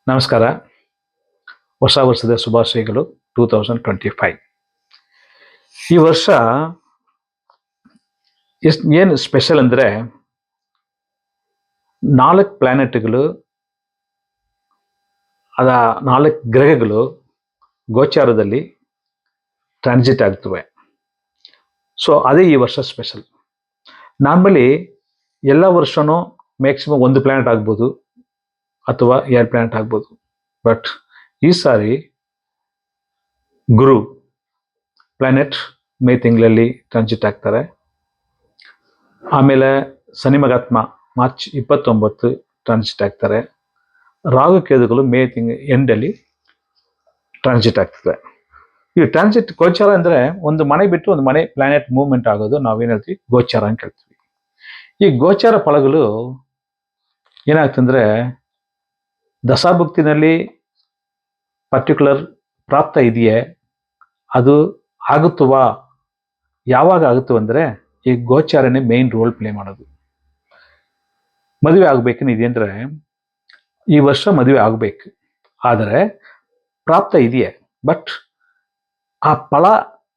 ನಮಸ್ಕಾರ. ಹೊಸ ವರ್ಷದ ಶುಭಾಶಯಗಳು 2025. ಈ ವರ್ಷ ಏನು ಸ್ಪೆಷಲ್ ಅಂದರೆ 4 ಪ್ಲಾನೆಟ್ಗಳು, ಅದ 4 ಗ್ರಹಗಳು ಗೋಚಾರದಲ್ಲಿ ಟ್ರಾನ್ಸಿಟ್ ಆಗ್ತವೆ. ಸೊ ಅದೇ ಈ ವರ್ಷ ಸ್ಪೆಷಲ್. ನಾರ್ಮಲಿ ಎಲ್ಲ ವರ್ಷನೂ ಮ್ಯಾಕ್ಸಿಮಮ್ 1 ಪ್ಲಾನೆಟ್ ಆಗ್ಬೋದು ಅಥವಾ 2 ಪ್ಲಾನೆಟ್ ಆಗ್ಬೋದು. ಬಟ್ ಈ ಸಾರಿ ಗುರು ಪ್ಲಾನೆಟ್ ಮೇ ತಿಂಗಳಲ್ಲಿ ಟ್ರಾನ್ಸಿಟ್ ಆಗ್ತಾರೆ. ಆಮೇಲೆ ಶನಿ ಮಹಾತ್ಮ ಮಾರ್ಚ್ 29 ಟ್ರಾನ್ಸಿಟ್ ಆಗ್ತಾರೆ. ರಾಹು ಕೇತುಗಳು ಮೇ ಎಂಡಲ್ಲಿ ಟ್ರಾನ್ಸಿಟ್ ಆಗ್ತದೆ. ಈ ಟ್ರಾನ್ಸಿಟ್ ಗೋಚಾರ ಅಂದರೆ ಒಂದು ಮನೆ ಬಿಟ್ಟು ಒಂದು ಮನೆ ಪ್ಲಾನೆಟ್ ಮೂವ್ಮೆಂಟ್ ಆಗೋದು ನಾವೇನು ಹೇಳ್ತೀವಿ, ಗೋಚಾರ ಅಂತ ಹೇಳ್ತೀವಿ. ಈ ಗೋಚಾರ ಫಲಗಳು ಏನಾಗ್ತಂದ್ರೆ, ದಶಾಭುಕ್ತಿನಲ್ಲಿ ಪರ್ಟಿಕ್ಯುಲರ್ ಪ್ರಾಪ್ತ ಇದೆಯೇ, ಅದು ಆಗುತ್ತವಾ, ಯಾವಾಗ ಆಗುತ್ತವಂದರೆ ಈ ಗೋಚಾರನೇ ಮೇನ್ ರೋಲ್ ಪ್ಲೇ ಮಾಡೋದು. ಮದುವೆ ಆಗಬೇಕೇನಿದೆ ಅಂದರೆ ಈ ವರ್ಷ ಮದುವೆ ಆಗಬೇಕು, ಆದರೆ ಪ್ರಾಪ್ತ ಇದೆಯೇ, ಬಟ್ ಆ ಫಲ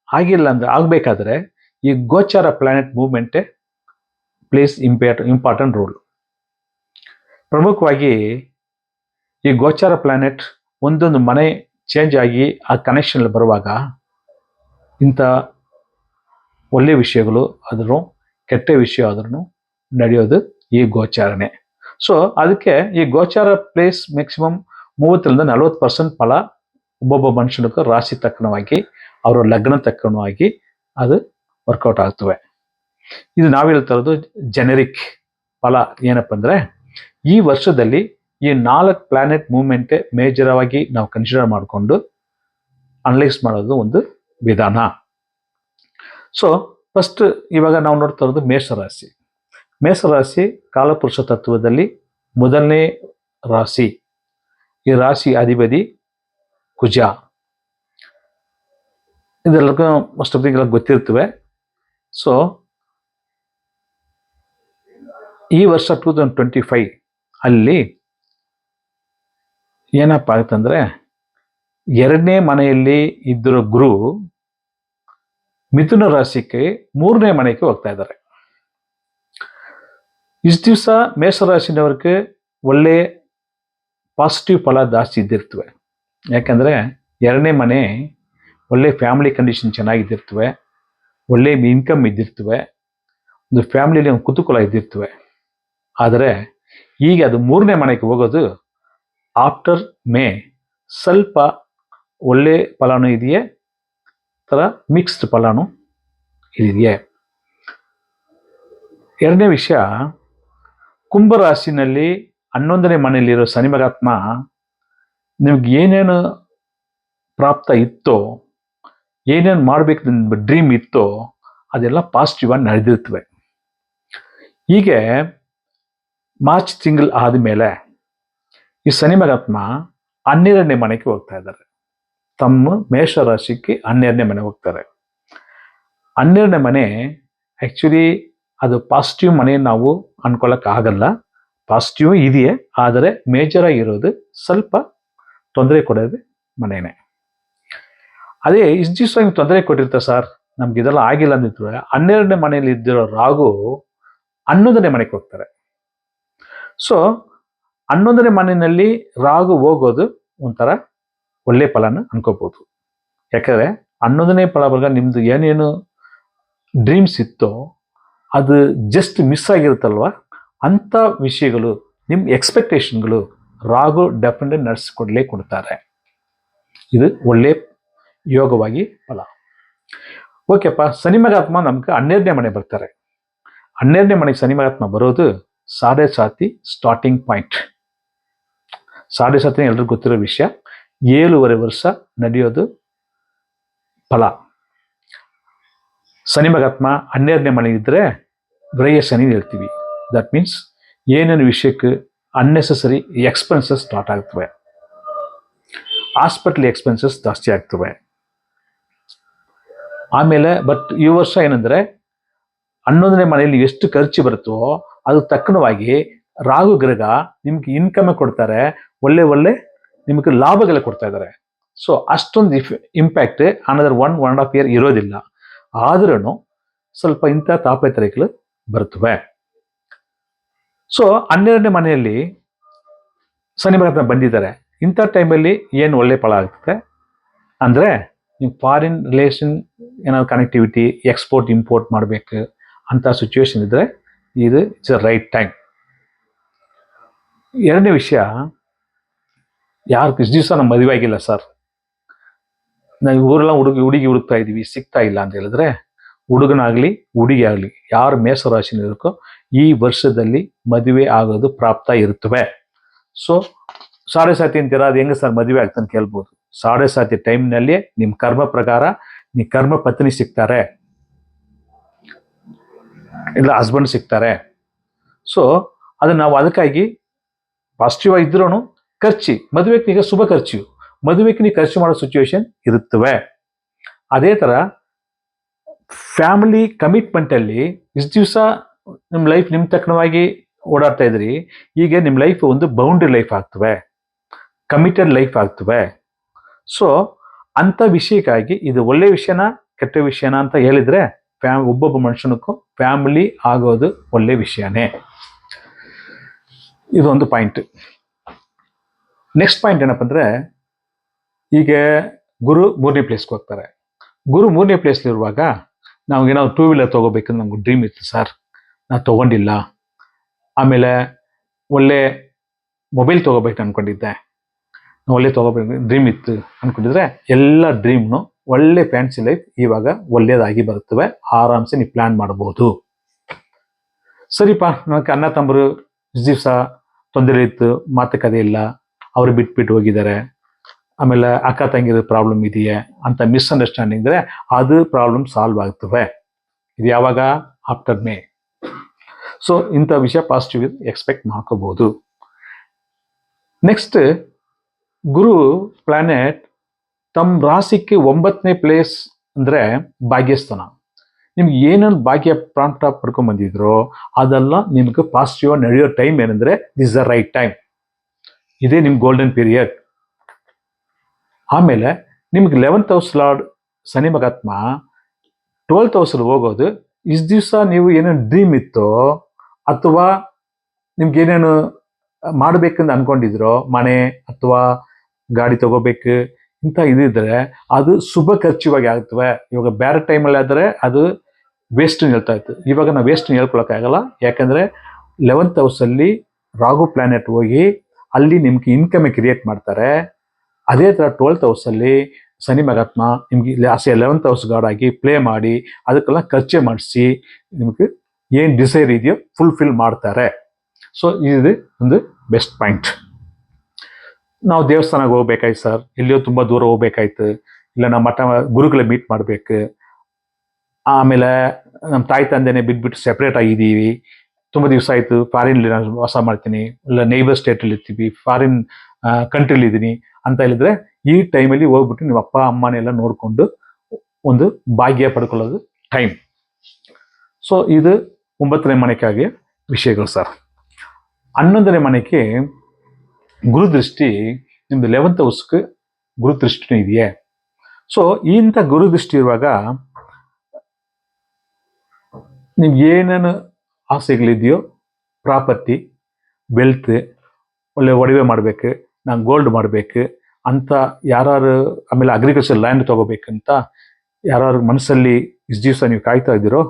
ಆಗಿಲ್ಲ ಅಂದರೆ ಆಗಬೇಕಾದ್ರೆ ಈ ಗೋಚಾರ ಪ್ಲಾನೆಟ್ ಮೂವ್ಮೆಂಟೇ ಪ್ಲೇಸ್ ಇಂಪಾರ್ಟೆಂಟ್ ರೋಲ್. ಪ್ರಮುಖವಾಗಿ ಈ ಗೋಚಾರ ಪ್ಲಾನೆಟ್ ಒಂದೊಂದು ಮನೆ ಚೇಂಜ್ ಆಗಿ ಆ ಕನೆಕ್ಷನ್ ಬರುವಾಗ ಇಂಥ ಒಳ್ಳೆಯ ವಿಷಯಗಳು ಆದರೂ ಕೆಟ್ಟ ವಿಷಯ ಆದ್ರೂ ನಡೆಯೋದು ಈ ಗೋಚಾರನೇ. ಸೊ ಅದಕ್ಕೆ ಈ ಗೋಚಾರ ಪ್ಲೇಸ್ ಮ್ಯಾಕ್ಸಿಮಮ್ 30-40% ಫಲ ಒಬ್ಬೊಬ್ಬ ಮನುಷ್ಯನಿಗೂ ರಾಶಿ ತಕ್ಕನವಾಗಿ ಅವರ ಲಗ್ನ ತಕ್ಕನವಾಗಿ ಅದು ವರ್ಕೌಟ್ ಆಗ್ತವೆ. ಇದು ನಾವು ಹೇಳ್ತಾ ಇರೋದು ಜೆನೆರಿಕ್ ಫಲ. ಏನಪ್ಪ ಅಂದರೆ ಈ ವರ್ಷದಲ್ಲಿ ಈ 4 ಪ್ಲಾನೆಟ್ ಮೂವ್ಮೆಂಟೇ ಮೇಜರವಾಗಿ ನಾವು ಕನ್ಸಿಡರ್ ಮಾಡಿಕೊಂಡು ಅನಲೈಸ್ ಮಾಡೋದು ಒಂದು ವಿಧಾನ. ಸೊ ಫಸ್ಟ್ ಇವಾಗ ನಾವು ನೋಡ್ತಾ ಇರೋದು ಮೇಷರಾಶಿ. ಮೇಷರಾಶಿ ಕಾಲಪುರುಷ ತತ್ವದಲ್ಲಿ ಮೊದಲನೇ ರಾಶಿ. ಈ ರಾಶಿ ಅಧಿಪತಿ ಕುಜ. ಇದೆಲ್ಲರಿಗೂ ಅಷ್ಟೊತ್ತಿಗೆಲ್ಲ ಗೊತ್ತಿರ್ತವೆ. ಸೊ ಈ ವರ್ಷ 2025 ಅಲ್ಲಿ ಏನಪ್ಪ ಆಗುತ್ತಂದ್ರೆ, 2ನೇ ಮನೆಯಲ್ಲಿ ಇದ್ದಿರೋ ಗುರು ಮಿಥುನ ರಾಶಿಗೆ 3ನೇ ಮನೆಗೆ ಹೋಗ್ತಾ ಇದ್ದಾರೆ. ಇಷ್ಟು ದಿವಸ ಮೇಷರಾಶಿನವ್ರಿಗೆ ಒಳ್ಳೆ ಪಾಸಿಟಿವ್ ಫಲ ಜಾಸ್ತಿ ಇದ್ದಿರ್ತವೆ. ಯಾಕಂದರೆ 2ನೇ ಮನೆ ಒಳ್ಳೆ ಫ್ಯಾಮಿಲಿ ಕಂಡೀಷನ್ ಚೆನ್ನಾಗಿದ್ದಿರ್ತವೆ, ಒಳ್ಳೆ ಇನ್ಕಮ್ ಇದ್ದಿರ್ತವೆ, ಒಂದು ಫ್ಯಾಮಿಲಿಯಲ್ಲಿ ಒಂದು ಕುತೂಹಲ ಇದ್ದಿರ್ತವೆ. ಆದರೆ ಈಗ ಅದು 3ನೇ ಮನೆಗೆ ಹೋಗೋದು ಆಫ್ಟರ್ ಮೇ ಸ್ವಲ್ಪ ಒಳ್ಳೆ ಫಲನೂ ಇದೆಯೇ, ಥರ ಮಿಕ್ಸ್ಡ್ ಫಲನೂ ಇದೆಯೇ. 2ನೇ ವಿಷಯ, ಕುಂಭರಾಶಿನಲ್ಲಿ 11ನೇ ಮನೆಯಲ್ಲಿರೋ ಶನಿ ಮಹಾತ್ಮ ನಿಮ್ಗೆ ಏನೇನು ಪ್ರಾಪ್ತ ಇತ್ತೋ, ಏನೇನು ಮಾಡಬೇಕು ಡ್ರೀಮ್ ಇತ್ತೋ ಅದೆಲ್ಲ ಪಾಸಿಟಿವ್ ಆಗಿ ನಡೆದಿರ್ತವೆ. ಹೀಗೆ ಮಾರ್ಚ್ ತಿಂಗಳು ಆದಮೇಲೆ ಈ ಶನಿ ಮಹಾತ್ಮ 12ನೇ ಮನೆಗೆ ಹೋಗ್ತಾ ಇದ್ದಾರೆ. ತಮ್ಮ ಮೇಷರಾಶಿಗೆ 12ನೇ ಮನೆ ಹೋಗ್ತಾರೆ. 12ನೇ ಮನೆ ಆ್ಯಕ್ಚುಲಿ ಅದು ಪಾಸಿಟಿವ್ ಮನೆ ನಾವು ಅನ್ಕೊಳ್ಳೋಕೆ ಆಗಲ್ಲ. ಪಾಸಿಟಿವ್ ಇದೆಯೇ, ಆದರೆ ಮೇಜರಾಗಿ ಇರೋದು ಸ್ವಲ್ಪ ತೊಂದರೆ ಕೊಡೋದು ಮನೆಯೇ. ಅದೇ ಇಷ್ಟು ದಿವಸ ನಿಮ್ಗೆ ತೊಂದರೆ ಕೊಟ್ಟಿರ್ತಾರೆ ಸರ್, ನಮ್ಗೆ ಇದೆಲ್ಲ ಆಗಿಲ್ಲ ಅಂದಿದ್ರು. 12ನೇ ಮನೆಯಲ್ಲಿ ಇದ್ದಿರೋ ರಾಹು 11ನೇ ಮನೆಗೆ ಹೋಗ್ತಾರೆ. ಸೊ 11ನೇ ಮನೆಯಲ್ಲಿ ರಾಹು ಹೋಗೋದು ಒಂಥರ ಒಳ್ಳೆ ಫಲನ ಅನ್ಕೋಬಹುದು. ಯಾಕಂದರೆ 11ನೇ ಫಲ ಬರುವಾಗ ನಿಮ್ಮದು ಏನೇನು ಡ್ರೀಮ್ಸ್ ಇತ್ತೋ ಅದು ಜಸ್ಟ್ ಮಿಸ್ ಆಗಿರುತ್ತಲ್ವ, ಅಂಥ ವಿಷಯಗಳು ನಿಮ್ಮ ಎಕ್ಸ್ಪೆಕ್ಟೇಷನ್ಗಳು ರಾಹು ಡೆಫಿನೆಟ್ ನಡೆಸಿಕೊಡ್ಲೇ ಕೊಡ್ತಾರೆ. ಇದು ಒಳ್ಳೆ ಯೋಗವಾಗಿ ಫಲ. ಓಕೆಪ್ಪ, ಶನಿ ಮಹಾತ್ಮ ನಮ್ಗೆ 12ನೇ ಮನೆ ಬರ್ತಾರೆ. 12ನೇ ಮನೆಗೆ ಶನಿ ಮಹಾತ್ಮ ಬರೋದು 7.5 ಸ್ಟಾರ್ಟಿಂಗ್ ಪಾಯಿಂಟ್. 7.5 ಎಲ್ರಿಗೂ ಗೊತ್ತಿರೋ ವಿಷಯ. 7.5 ವರ್ಷ ನಡೆಯೋದು ಫಲ. ಶನಿ ಮಹಾತ್ಮ 12ನೇ ಮನೆ ಇದ್ದರೆ ವ್ರಯ ಶನಿ ಹೇಳ್ತೀವಿ. ದಟ್ ಮೀನ್ಸ್ ಏನೇನು ವಿಷಯಕ್ಕೆ ಅನ್ನೆಸೆಸರಿ ಎಕ್ಸ್ಪೆನ್ಸಸ್ ಸ್ಟಾರ್ಟ್ ಆಗ್ತವೆ, ಹಾಸ್ಪಿಟಲ್ ಎಕ್ಸ್ಪೆನ್ಸಸ್ ಜಾಸ್ತಿ ಆಗ್ತವೆ. ಆಮೇಲೆ ಬಟ್ ಈ ವರ್ಷ ಏನಂದರೆ 11ನೇ ಮನೆಯಲ್ಲಿ ಎಷ್ಟು ಖರ್ಚು ಬರುತ್ತೋ ಅದು ತಕ್ಕನವಾಗಿ ರಾಹು ಗ್ರಹ ನಿಮ್ಗೆ ಇನ್ಕಮ್ ಕೊಡ್ತಾರೆ. ಒಳ್ಳೆ ನಿಮಗೆ ಲಾಭಗಳ ಕೊಡ್ತಾ ಇದ್ದಾರೆ. ಸೊ ಅಷ್ಟೊಂದು ಇಂಪ್ಯಾಕ್ಟ್ ಅನದರ್ 1.5 ಇಯರ್ ಇರೋದಿಲ್ಲ. ಆದ್ರೂ ಸ್ವಲ್ಪ ಇಂಥ ತಾಪತ್ರಯಗಳು ಬರ್ತವೆ. ಸೊ 12ನೇ ಮನೆಯಲ್ಲಿ ಶನಿ ಮಹಾತ್ಮ ಬಂದಿದ್ದಾರೆ. ಇಂಥ ಟೈಮಲ್ಲಿ ಏನು ಒಳ್ಳೆ ಫಲ ಆಗ್ತದೆ ಅಂದರೆ, ನೀವು ಫಾರಿನ್ ರಿಲೇಷನ್ ಏನಾದ್ರು ಕನೆಕ್ಟಿವಿಟಿ, ಎಕ್ಸ್ಪೋರ್ಟ್ ಇಂಪೋರ್ಟ್ ಮಾಡಬೇಕು ಅಂಥ ಸಿಚುವೇಶನ್ ಇದ್ದರೆ ಇದು ಇಟ್ಸ್ ಅ ರೈಟ್ ಟೈಮ್. ಎರಡನೇ ವಿಷಯ, ಯಾರು ಇಷ್ಟು ದಿವಸ ನಮ್ಮ ಮದುವೆ ಆಗಿಲ್ಲ ಸರ್, ನಾವು ಊರೆಲ್ಲ ಹುಡುಗಿ ಹುಡುಕ್ತಾ ಇದ್ದೀವಿ, ಸಿಗ್ತಾ ಇಲ್ಲ ಅಂತ ಹೇಳಿದ್ರೆ, ಹುಡುಗನಾಗಲಿ ಹುಡುಗಿ ಆಗಲಿ ಯಾರು ಮೇಷರಾಶಿನಿರಕ್ಕೋ ಈ ವರ್ಷದಲ್ಲಿ ಮದುವೆ ಆಗೋದು ಪ್ರಾಪ್ತ ಇರುತ್ತವೆ. ಸೊ ಸಾಡೆ ಸಾತಿ ಅಂತೀರ, ಅದು ಹೆಂಗೆ ಸರ್ ಮದುವೆ ಆಗ್ತಾನೆ ಕೇಳ್ಬೋದು. ಸಾಡೆ ಸಾತಿ ಟೈಮ್ನಲ್ಲಿ ನಿಮ್ಮ ಕರ್ಮ ಪ್ರಕಾರ ನಿಮ್ಮ ಕರ್ಮ ಪತ್ನಿ ಸಿಗ್ತಾರೆ, ಇಲ್ಲ ಹಸ್ಬೆಂಡ್ ಸಿಗ್ತಾರೆ. ಸೊ ಅದು ನಾವು ಅದಕ್ಕಾಗಿ ಪಾಸಿಟಿವ್ ಆಗಿದ್ರೂ ಖರ್ಚು, ಮದುವೆಗೆ ಈಗ ಶುಭ ಖರ್ಚು, ಮದುವೆಗೆ ನೀವು ಖರ್ಚು ಮಾಡೋ ಸಿಚುವೇಶನ್ ಇರುತ್ತವೆ. ಅದೇ ಥರ ಫ್ಯಾಮಿಲಿ ಕಮಿಟ್ಮೆಂಟಲ್ಲಿ ಇಷ್ಟು ದಿವಸ ನಿಮ್ಮ ಲೈಫ್ ನಿಮ್ಮ ತಕ್ಕನವಾಗಿ ಓಡಾಡ್ತಾ ಇದ್ರಿ, ಈಗ ನಿಮ್ಮ ಲೈಫ್ ಒಂದು ಬೌಂಡ್ರಿ ಲೈಫ್ ಆಗ್ತವೆ, ಕಮಿಟೆಡ್ ಲೈಫ್ ಆಗ್ತವೆ. ಸೊ ಅಂಥ ವಿಷಯಕ್ಕಾಗಿ ಇದು ಒಳ್ಳೆ ವಿಷಯನ ಕೆಟ್ಟ ವಿಷಯನ ಅಂತ ಹೇಳಿದ್ರೆ, ಒಬ್ಬೊಬ್ಬ ಮನುಷ್ಯನಕ್ಕೂ ಫ್ಯಾಮಿಲಿ ಆಗೋದು ಒಳ್ಳೆ ವಿಷಯನೇ. ಇದೊಂದು ಪಾಯಿಂಟ್. ನೆಕ್ಸ್ಟ್ ಪಾಯಿಂಟ್ ಏನಪ್ಪ ಅಂದರೆ, ಈಗ ಗುರು 3ನೇ ಪ್ಲೇಸ್ಗೆ ಹೋಗ್ತಾರೆ. ಗುರು 3ನೇ ಪ್ಲೇಸ್ಲಿರುವಾಗ ನಾವೇನಾದ್ರು 2 ವೀಲರ್ ತೊಗೋಬೇಕಂದ್ರೆ ನಮ್ಗೆ ಡ್ರೀಮ್ ಇತ್ತು ಸರ್, ನಾನು ತೊಗೊಂಡಿಲ್ಲ. ಆಮೇಲೆ ಒಳ್ಳೆ ಮೊಬೈಲ್ ತೊಗೋಬೇಕು ಅಂದ್ಕೊಂಡಿದ್ದೆ, ಒಳ್ಳೆ ತೊಗೋಬೇಕು ಡ್ರೀಮ್ ಇತ್ತು ಅಂದ್ಕೊಂಡಿದ್ರೆ, ಎಲ್ಲ ಡ್ರೀಮ್ನು ಒಳ್ಳೆ ಫ್ಯಾನ್ಸಿ ಲೈಫ್ ಇವಾಗ ಒಳ್ಳೇದಾಗಿ ಬರುತ್ತವೆ. ಆರಾಮ್ಸೆ ನೀವು ಪ್ಲ್ಯಾನ್ ಮಾಡ್ಬೋದು. ಸರಿಪ್ಪ, ನನಗೆ ಅಣ್ಣ ತಮ್ಮರು ಇಷ್ಟು ದಿವಸ ತೊಂದರೆ ಇತ್ತು, ಮಾತುಕತೆ ಇಲ್ಲ, ಅವರು ಬಿಟ್ಬಿಟ್ಟು ಹೋಗಿದ್ದಾರೆ, ಆಮೇಲೆ ಅಕ್ಕ ತಂಗಿರ ಪ್ರಾಬ್ಲಮ್ ಇದೆಯೇ ಅಂತ ಮಿಸ್ಅಂಡರ್ಸ್ಟ್ಯಾಂಡಿಂಗ್ ಇದ್ದರೆ ಅದು ಪ್ರಾಬ್ಲಮ್ ಸಾಲ್ವ್ ಆಗ್ತವೆ. ಇದು ಯಾವಾಗ? ಆಫ್ಟರ್ ಮೇ. ಸೊ ಇಂಥ ವಿಷಯ ಪಾಸಿಟಿವ್ ಎಕ್ಸ್ಪೆಕ್ಟ್ ಮಾಡ್ಕೋಬಹುದು. ನೆಕ್ಸ್ಟ್, ಗುರು ಪ್ಲಾನೆಟ್ ತಮ್ಮ ರಾಶಿಗೆ 9ನೇ ಪ್ಲೇಸ್ ಅಂದರೆ ಭಾಗ್ಯಸ್ಥಾನ. ನಿಮ್ಗೆ ಏನೇನು ಭಾಗ್ಯ ಪ್ರಾಂಪ್ಟ ಪಡ್ಕೊಂಡ್ಬಂದಿದ್ರೋ ಅದೆಲ್ಲ ನಿಮ್ಗೆ ಪಾಸಿಟಿವ್ ನಡೆಯೋ ಟೈಮ್ ಏನಂದರೆ ದಿಸ್ ದ ರೈಟ್ ಟೈಮ್. ಇದೇ ನಿಮ್ಮ ಗೋಲ್ಡನ್ ಪೀರಿಯಡ್. ಆಮೇಲೆ ನಿಮ್ಗೆ 11th house lord Shani Mahatma 12th ಹೌಸಲ್ಲಿ ಹೋಗೋದು, ಇಷ್ಟು ದಿವಸ ನೀವು ಏನೇನು ಡ್ರೀಮ್ ಇತ್ತೋ ಅಥವಾ ನಿಮ್ಗೆ ಏನೇನು ಮಾಡಬೇಕಂತ ಅನ್ಕೊಂಡಿದ್ರೋ, ಮನೆ ಅಥವಾ ಗಾಡಿ ತಗೋಬೇಕು ಇಂಥ ಇದಿದ್ರೆ ಅದು ಶುಭ ಖರ್ಚಿವಾಗಿ ಆಗ್ತವೆ. ಇವಾಗ ಬೇರೆ ಟೈಮಲ್ಲಿ ಆದರೆ ಅದು ವೇಸ್ಟ್ ಹೇಳ್ತಾ ಇತ್ತು, ಇವಾಗ ನಾವು ವೇಸ್ಟ್ ಹೇಳ್ಕೊಳಕ್ಕಾಗಲ್ಲ. ಯಾಕಂದರೆ 11th ಹೌಸಲ್ಲಿ ರಾಹು ಪ್ಲಾನೆಟ್ ಹೋಗಿ ಅಲ್ಲಿ ನಿಮ್ಗೆ ಇನ್ಕಮ್ ಕ್ರಿಯೇಟ್ ಮಾಡ್ತಾರೆ. ಅದೇ ಥರ 12th ಹೌಸಲ್ಲಿ ಶನಿ ಮಹಾತ್ಮ ನಿಮ್ಗೆ 11th ಹೌಸ್ ಗಾರ್ಡ್ ಆಗಿ ಪ್ಲೇ ಮಾಡಿ ಅದಕ್ಕೆಲ್ಲ ಖರ್ಚೆ ಮಾಡಿಸಿ ನಿಮಗೆ ಏನು ಡಿಸೈರ್ ಇದೆಯೋ ಫುಲ್ಫಿಲ್ ಮಾಡ್ತಾರೆ. ಸೊ ಇದು ಒಂದು ಬೆಸ್ಟ್ ಪಾಯಿಂಟ್. ನಾವು ದೇವಸ್ಥಾನಕ್ಕೆ ಹೋಗ್ಬೇಕಾಯ್ತು ಸರ್, ಎಲ್ಲಿಯೋ ತುಂಬ ದೂರ ಹೋಗ್ಬೇಕಾಯ್ತು, ಇಲ್ಲ ನಮ್ಮ ಮಠ ಗುರುಗಳ ಮೀಟ್ ಮಾಡಬೇಕು, ಆಮೇಲೆ ನಮ್ಮ ತಾಯಿ ತಂದೆನೇ ಬಿಟ್ಬಿಟ್ಟು ಸೆಪ್ರೇಟ್ ಆಗಿದ್ದೀವಿ, ತುಂಬ ದಿವಸ ಆಯಿತು, ಫಾರಿನ್ಲಿ ನಾನು ವಾಸ ಮಾಡ್ತೀನಿ, ಇಲ್ಲ ನೇಬರ್ ಸ್ಟೇಟಲ್ಲಿ ಇರ್ತೀವಿ, ಫಾರಿನ್ ಕಂಟ್ರಿಲಿ ಇದ್ದೀನಿ ಅಂತ ಹೇಳಿದ್ರೆ, ಈ ಟೈಮಲ್ಲಿ ಹೋಗ್ಬಿಟ್ಟು ನಿಮ್ಮ ಅಪ್ಪ ಅಮ್ಮನೆಲ್ಲ ನೋಡಿಕೊಂಡು ಒಂದು ಭಾಗ್ಯ ಪಡ್ಕೊಳ್ಳೋದು ಟೈಮ್. ಸೊ ಇದು 9ನೇ ಮನೆಗಾಗಿ ವಿಷಯಗಳು ಸರ್. 11ನೇ ಮನೆಗೆ ಗುರುದೃಷ್ಟಿ, ನಿಮ್ದು 11th ಹೌಸ್ಗೆ ಗುರುದೃಷ್ಟಿನೂ ಇದೆಯೇ. ಸೊ ಇಂಥ ಗುರುದೃಷ್ಟಿ ಇರುವಾಗ ನಿಮ್ಗೆ ಏನೇನು ಆಸೆಗಳಿದೆಯೋ, ಪ್ರಾಪರ್ಟಿ, ವೆಲ್ತ್, ಒಳ್ಳೆ ಒಡವೆ ಮಾಡಬೇಕು, ನಾನು ಗೋಲ್ಡ್ ಮಾಡಬೇಕು ಅಂತ ಯಾರು, ಆಮೇಲೆ ಅಗ್ರಿಕಲ್ಚರ್ ಲ್ಯಾಂಡ್ ತೊಗೋಬೇಕಂತ ಯಾರು ಮನಸ್ಸಲ್ಲಿ ಇಷ್ಟು ದಿವಸ ನೀವು ಕಾಯ್ತಾ ಇದ್ದೀರೋ,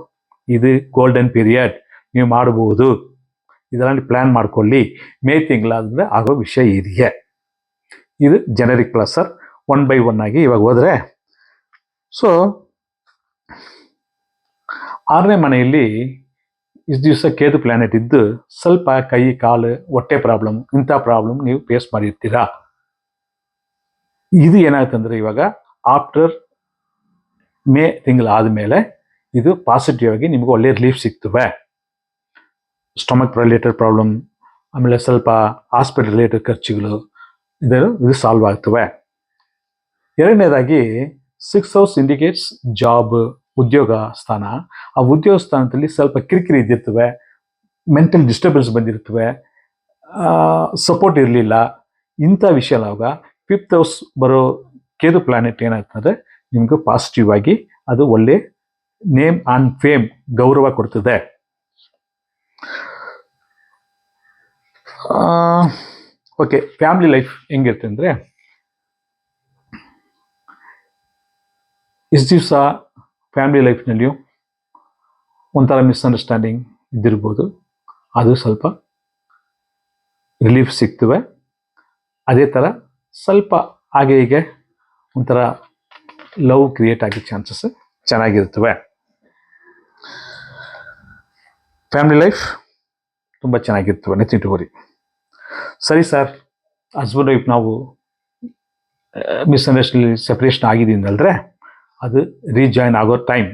ಇದು ಗೋಲ್ಡನ್ ಪೀರಿಯಡ್, ನೀವು ಮಾಡಬಹುದು. ಇದರಲ್ಲಿ ಪ್ಲ್ಯಾನ್ ಮಾಡ್ಕೊಳ್ಳಿ. ಮೇ ತಿಂಗಳಾದರೆ ಆಗೋ ವಿಷಯ ಇದೆಯೇ. ಇದು ಜನರಿಕ್ ಪ್ಲಸ್ ಸರ್. 1 by 1 ಆಗಿ ಇವಾಗ ಹೋದರೆ, ಸೊ 6ನೇ ಮನೆಯಲ್ಲಿ ಇಷ್ಟು ದಿವಸ ಕೇತು ಪ್ಲಾನೆಟ್ ಇದ್ದು ಸ್ವಲ್ಪ ಕೈ ಕಾಲು ಹೊಟ್ಟೆ ಪ್ರಾಬ್ಲಮ್ ಇಂಥ ಪ್ರಾಬ್ಲಮ್ ನೀವು ಫೇಸ್ ಮಾಡಿರ್ತೀರಾ. ಇದು ಏನಾಯ್ತಂದ್ರೆ ಇವಾಗ ಆಫ್ಟರ್ ಮೇ ತಿಂಗಳಾದಮೇಲೆ ಇದು ಪಾಸಿಟಿವ್ ಆಗಿ ನಿಮ್ಗೆ ಒಳ್ಳೆ ರಿಲೀಫ್ ಸಿಗ್ತವೆ. ಸ್ಟಮಕ್ ರಿಲೇಟೆಡ್ ಪ್ರಾಬ್ಲಮ್, ಆಮೇಲೆ ಸ್ವಲ್ಪ ಹಾಸ್ಪಿಟಲ್ ರಿಲೇಟೆಡ್ ಖರ್ಚುಗಳು ಇದು ಸಾಲ್ವ್ ಆಗ್ತವೆ. ಎರಡನೇದಾಗಿ 6th ಹೌಸ್ ಇಂಡಿಕೇಟ್ಸ್ ಜಾಬ್, ಉದ್ಯೋಗ ಸ್ಥಾನ. ಆ ಉದ್ಯೋಗ ಸ್ಥಾನದಲ್ಲಿ ಸ್ವಲ್ಪ ಕಿರಿಕಿರಿ ಇದ್ದಿರ್ತವೆ, ಮೆಂಟಲ್ ಡಿಸ್ಟರ್ಬೆನ್ಸ್ ಬಂದಿರ್ತವೆ, ಸಪೋರ್ಟ್ ಇರಲಿಲ್ಲ, ಇಂಥ ವಿಷಯ ಅವಾಗ 5th ಹೌಸ್ ಬರೋ ಕೇದು ಪ್ಲಾನೆಟ್ ಏನಾಗ್ತದೆ ನಿಮ್ಗೆ ಪಾಸಿಟಿವ್ ಆಗಿ ಅದು ಒಳ್ಳೆ ನೇಮ್ ಅಂಡ್ ಫೇಮ್ ಗೌರವ ಕೊಡ್ತದೆ. ಓಕೆ, ಫ್ಯಾಮಿಲಿ ಲೈಫ್ ಹೆಂಗಿರುತ್ತೆ ಅಂದರೆ, ಇಷ್ಟು ದಿವಸ ಫ್ಯಾಮಿಲಿ ಲೈಫ್ನಲ್ಲಿಯೂ ಒಂಥರ ಮಿಸ್ಅಂಡರ್ಸ್ಟ್ಯಾಂಡಿಂಗ್ ಇದ್ದಿರ್ಬೋದು, ಅದು ಸ್ವಲ್ಪ ರಿಲೀಫ್ ಸಿಗ್ತವೆ. ಅದೇ ಥರ ಸ್ವಲ್ಪ ಹಾಗೆ ಹೀಗೆ ಒಂಥರ ಲವ್ ಕ್ರಿಯೇಟ್ ಆಗೋ ಚಾನ್ಸಸ್ ಚೆನ್ನಾಗಿರ್ತವೆ. ಫ್ಯಾಮಿಲಿ ಲೈಫ್ ತುಂಬ ಚೆನ್ನಾಗಿರ್ತವೆ, ನಥಿಂಗ್ ಟು ವರಿ. ಸರಿ ಸರ್, ಹಸ್ಬೆಂಡ್ ವೈಫ್ ನಾವು ಮಿಸ್ಅಂಡರ್ಸ್ಟ್ಯಾಂಡಿಂಗ್ ಸೆಪ್ರೇಷನ್ ಆಗಿದ್ದೀನಲ್ದ್ರೆ ಅದು ರೀಜಾಯ್ನ್ ಆಗೋ ಟೈಮ್.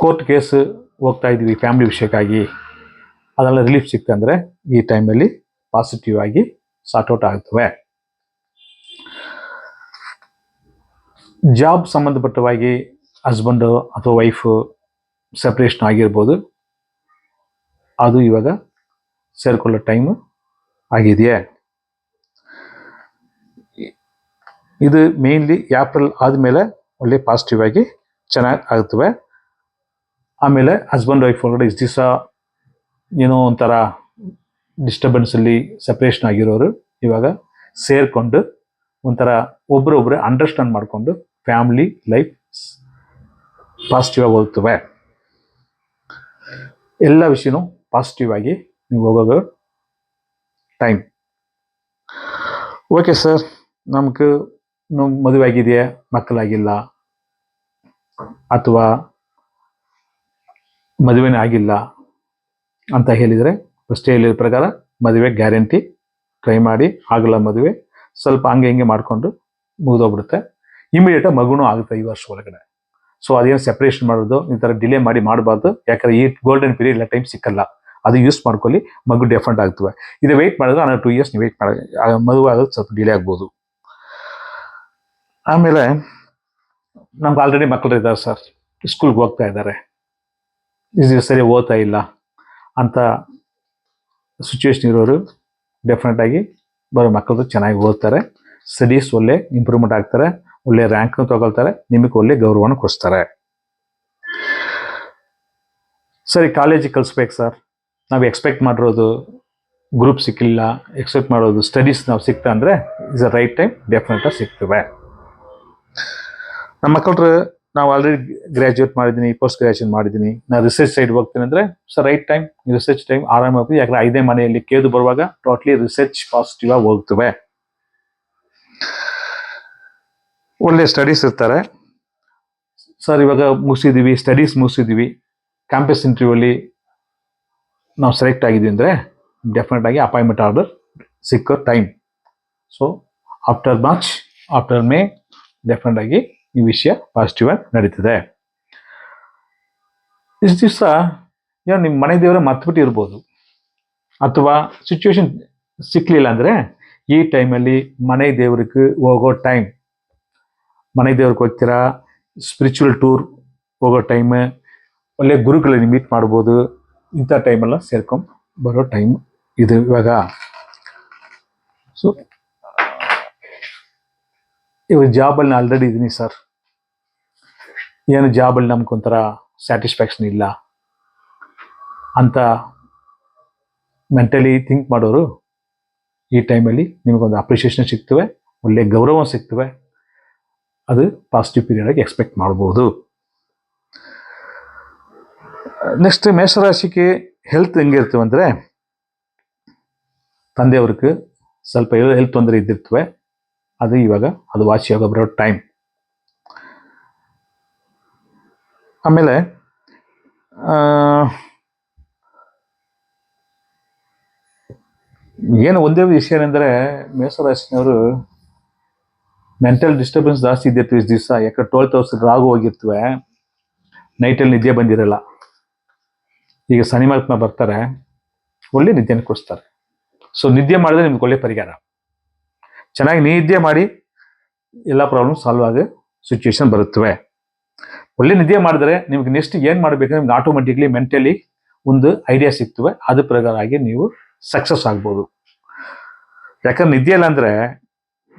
ಕೋರ್ಟ್ ಕೇಸ್ ಹೋಗ್ತಾ ಇದ್ದೀವಿ ಫ್ಯಾಮಿಲಿ ವಿಷಯಕ್ಕಾಗಿ, ಅದೆಲ್ಲ ರಿಲೀಫ್ ಸಿಕ್ತಂದರೆ ಈ ಟೈಮಲ್ಲಿ ಪಾಸಿಟಿವ್ ಆಗಿ ಸಾರ್ಟ್ಔಟ್ ಆಗ್ತವೆ. ಜಾಬ್ ಸಂಬಂಧಪಟ್ಟವಾಗಿ ಹಸ್ಬೆಂಡು ಅಥವಾ ವೈಫು ಸೆಪ್ರೇಷನ್ ಆಗಿರ್ಬೋದು, ಅದು ಇವಾಗ ಸೇರಿಕೊಳ್ಳೋ ಟೈಮು ಆಗಿದೆಯೇ. ಇದು ಮೇನ್ಲಿ ಏಪ್ರಿಲ್ ಆದಮೇಲೆ ಒಳ್ಳೆ ಪಾಸಿಟಿವ್ ಆಗಿ ಚೆನ್ನಾಗಿ ಆಗ್ತವೆ. ಆಮೇಲೆ ಹಸ್ಬೆಂಡ್ ವೈಫ್ ಒಳಗಡೆ ಇಷ್ಟು ದಿವಸ ಏನೋ ಒಂಥರ ಡಿಸ್ಟರ್ಬೆನ್ಸಲ್ಲಿ ಸೆಪ್ರೇಷನ್ ಆಗಿರೋರು ಇವಾಗ ಸೇರಿಕೊಂಡು ಒಂಥರ ಒಬ್ಬರೊಬ್ಬರು ಅಂಡರ್ಸ್ಟ್ಯಾಂಡ್ ಮಾಡಿಕೊಂಡು ಫ್ಯಾಮಿಲಿ ಲೈಫ್ ಪಾಸಿಟಿವ್ ಆಗಿ ಹೋಗ್ತವೆ. ಎಲ್ಲ ವಿಷಯನೂ ಪಾಸಿಟಿವ್ ಆಗಿ ನೀವು ಹೋಗೋ ಟೈಮ್. ಓಕೆ ಸರ್, ನಮ್ಗೆ ಮದುವೆ ಆಗಿದೆಯಾ, ಮಕ್ಕಳಾಗಿಲ್ಲ, ಅಥವಾ ಮದುವೆನೇ ಆಗಿಲ್ಲ ಅಂತ ಹೇಳಿದರೆ ಫಸ್ಟ್ ಹೇಳಿದ ಪ್ರಕಾರ ಮದುವೆ ಗ್ಯಾರಂಟಿ. ಟ್ರೈ ಮಾಡಿ, ಆಗಲ್ಲ ಮದುವೆ, ಸ್ವಲ್ಪ ಹಂಗೆ ಹಿಂಗೆ ಮಾಡಿಕೊಂಡು ಮುಗಿದೋಗ್ಬಿಡುತ್ತೆ. ಇಮಿಡಿಯೇಟಾಗಿ ಮಗುನೂ ಆಗುತ್ತೆ ಈ ವರ್ಷ ಒಳಗಡೆ. ಸೊ ಅದೇನು ಸೆಪ್ರೇಷನ್ ಮಾಡೋದು ಈ ಥರ ಡಿಲೇ ಮಾಡಿ ಮಾಡಬಾರ್ದು, ಯಾಕಂದರೆ ಈ ಗೋಲ್ಡನ್ ಪೀರಿಯಡ್ ಎಲ್ಲ ಟೈಮ್ ಸಿಕ್ಕಲ್ಲ. ಅದು ಯೂಸ್ ಮಾಡ್ಕೊಳ್ಳಿ, ಮಗು ಡೆಫ್ರೆಂಟ್ ಆಗ್ತವೆ. ಇದು ವೆಯ್ಟ್ ಮಾಡಿದ್ರೆ ನಾನು 2 years ನೀವು ವೆಯ್ಟ್ ಮಾಡಿ, ಮದುವೆ ಆಗೋದು ಸ್ವಲ್ಪ ಡಿಲೇ ಆಗ್ಬೋದು. ಆಮೇಲೆ ನಮ್ಗೆ ಆಲ್ರೆಡಿ ಮಕ್ಕಳು ಇದ್ದಾರೆ ಸರ್, ಸ್ಕೂಲ್ಗೆ ಹೋಗ್ತಾ ಇದ್ದಾರೆ, ಇದು ಸರಿ ಓದ್ತಾ ಇಲ್ಲ ಅಂತ ಸಿಚುವೇಶನ್ ಇರೋರು ಡೆಫಿನೆಟಾಗಿ ಬರೋ ಮಕ್ಕಳು ಚೆನ್ನಾಗಿ ಓದ್ತಾರೆ, ಸ್ಟಡೀಸ್ ಒಳ್ಳೆ ಇಂಪ್ರೂವ್ಮೆಂಟ್ ಆಗ್ತಾರೆ, ಒಳ್ಳೆ ರ್ಯಾಂಕ್ನು ತಗೊಳ್ತಾರೆ, ನಿಮಗೆ ಒಳ್ಳೆ ಗೌರವನ ಕೊಡಿಸ್ತಾರೆ. ಸರಿ, ಕಾಲೇಜಿಗೆ ಕಳಿಸ್ಬೇಕು ಸರ್, ನಾವು ಎಕ್ಸ್ಪೆಕ್ಟ್ ಮಾಡಿರೋದು ಗ್ರೂಪ್ ಸಿಕ್ಕಿಲ್ಲ, ಎಕ್ಸ್ಪೆಕ್ಟ್ ಮಾಡೋದು ಸ್ಟಡೀಸ್ ನಾವು ಸಿಗ್ತಾ ಅಂದರೆ ಇಸ್ ಅ ರೈಟ್ ಟೈಮ್, ಡೆಫಿನೆಟಾಗಿ ಸಿಗ್ತವೆ. ನಮ್ಮ ಮಕ್ಕಳು ನಾವು ಆಲ್ರೆಡಿ ಗ್ರ್ಯಾಜುಯೇಟ್ ಮಾಡಿದ್ದೀನಿ, ಪೋಸ್ಟ್ ಗ್ರ್ಯಾಜುಯೇಟ್ ಮಾಡಿದ್ದೀನಿ, ನಾನು ರಿಸರ್ಚ್ ಸೈಡ್ ಹೋಗ್ತೀನಿ ಅಂದರೆ ರೈಟ್ ಟೈಮ್, ರಿಸರ್ಚ್ ಟೈಮ್ ಆರಾಮಾಗಿ. ಯಾಕಂದರೆ 5ನೇ ಮನೆಯಲ್ಲಿ ಕೇದು ಬರುವಾಗ ಟೋಟ್ಲಿ ರಿಸರ್ಚ್ ಪಾಸಿಟಿವ್ ಆಗಿ ಹೋಗ್ತವೆ. ಒಳ್ಳೆ ಸ್ಟಡೀಸ್ ಇರ್ತಾರೆ ಸರ್. ಇವಾಗ ಮುಗಿಸಿದ್ದೀವಿ, ಸ್ಟಡೀಸ್ ಮುಗಿಸಿದ್ದೀವಿ, ಕ್ಯಾಂಪಸ್ ಇಂಟರ್ವ್ಯೂಲಿ ನಾವು ಸೆಲೆಕ್ಟ್ ಆಗಿದ್ದೀವಿ ಅಂದರೆ ಡೆಫಿನೆಟ್ ಆಗಿ ಅಪಾಯಿಂಟ್ಮೆಂಟ್ ಆರ್ಡರ್ ಸಿಕ್ಕೋ time. So after March, after May definite ಆಗಿ ಈ ವಿಷಯ ಪಾಸಿಟಿವ್ ಆಗಿ ನಡೀತದೆ. ಇಷ್ಟು ದಿವಸ ಏನೋ ನಿಮ್ಮ ಮನೆ ದೇವರ ಮರ್ತ್ಬಿಟ್ಟು ಇರ್ಬೋದು, ಅಥವಾ ಸಿಚುವೇಶನ್ ಸಿಕ್ಕಲಿಲ್ಲ ಅಂದರೆ ಈ ಟೈಮಲ್ಲಿ ಮನೆ ದೇವ್ರಿಗೆ ಹೋಗೋ ಟೈಮ್. ಮನೆ ದೇವ್ರಿಗೆ ಹೋಗ್ತೀರಾ, ಸ್ಪಿರಿಚುವಲ್ ಟೂರ್ ಹೋಗೋ ಟೈಮ್, ಒಳ್ಳೆ ಗುರುಗಳಲ್ಲಿ ಮೀಟ್ ಮಾಡ್ಬೋದು. ಇಂಥ ಟೈಮೆಲ್ಲ ಸೇರ್ಕೊಂಡು ಬರೋ ಟೈಮ್ ಇದು ಇವಾಗ. ಸೊ ಇವಾಗ ಜಾಬಲ್ಲಿ ಆಲ್ರೆಡಿ ಇದ್ದೀನಿ ಸರ್, ಏನು ಜಾಬಲ್ಲಿ ನಮ್ಗೊಂಥರ ಸ್ಯಾಟಿಸ್ಫ್ಯಾಕ್ಷನ್ ಇಲ್ಲ ಅಂತ ಮೆಂಟಲಿ ಥಿಂಕ್ ಮಾಡೋರು ಈ ಟೈಮಲ್ಲಿ ನಿಮಗೊಂದು ಅಪ್ರಿಷಿಯೇಷನ್ ಸಿಗ್ತವೆ, ಒಳ್ಳೆ ಗೌರವ ಸಿಗ್ತವೆ. ಅದು ಪಾಸಿಟಿವ್ ಪೀರಿಯಡ್ ಆಗಿ ಎಕ್ಸ್ಪೆಕ್ಟ್ ಮಾಡ್ಬೋದು. ನೆಕ್ಸ್ಟ್ ಮೇಷರಾಶಿಗೆ ಹೆಲ್ತ್ ಹೆಂಗಿರ್ತವೆ ಅಂದರೆ, ತಂದೆಯವ್ರಿಗೆ ಸ್ವಲ್ಪ ಹೆಲ್ತ್ ತೊಂದರೆ ಇದ್ದಿರ್ತವೆ, ಅದು ಇವಾಗ ಅದು ವಾಸಿಯಾಗೋ ಬರೋ ಟೈಮ್. ಆಮೇಲೆ ಏನು ಒಂದೇ ವಿಷಯ ಏನಂದರೆ, ಮೇಷರಾಶಿನವರು ಮೆಂಟಲ್ ಡಿಸ್ಟರ್ಬೆನ್ಸ್ ಜಾಸ್ತಿ ಇದ್ದಿರ್ತೀವಿ ಇಷ್ಟು ದಿವಸ. ಯಾಕಂದ್ರೆ 12th house ರಾಗು ಹೋಗಿರ್ತವೆ, ನೈಟಲ್ಲಿ ನಿದ್ದೆ ಬಂದಿರಲ್ಲ. ಈಗ ಶನಿ ಮಹಾತ್ಮ ಬರ್ತಾರೆ, ಒಳ್ಳೆ ನಿದ್ದೆನ ಕೊಡಿಸ್ತಾರೆ. ಸೊ ನಿದ್ದೆ ಮಾಡಿದ್ರೆ ನಿಮ್ಗೆ ಒಳ್ಳೆ ಪರಿಹಾರ. ಚೆನ್ನಾಗಿ ನಿದ್ದೆ ಮಾಡಿ ಎಲ್ಲ ಪ್ರಾಬ್ಲಮ್ ಸಾಲ್ವ್ ಆಗೋ ಸಿಚುವೇಶನ್ ಬರುತ್ತವೆ. ಒಳ್ಳೆ ನಿದ್ದೆ ಮಾಡಿದ್ರೆ ನಿಮ್ಗೆ ನೆಕ್ಸ್ಟ್ ಏನು ಮಾಡಬೇಕಂದ್ರೆ ನಿಮ್ಗೆ ಆಟೋಮೆಟಿಕ್ಲಿ ಮೆಂಟಲಿ ಒಂದು ಐಡಿಯಾ ಸಿಗ್ತವೆ, ಅದ್ರ ಪ್ರಕಾರ ಆಗಿ ನೀವು ಸಕ್ಸಸ್ ಆಗ್ಬೋದು. ಯಾಕಂದ್ರೆ ನಿದ್ದೆ ಇಲ್ಲ ಅಂದರೆ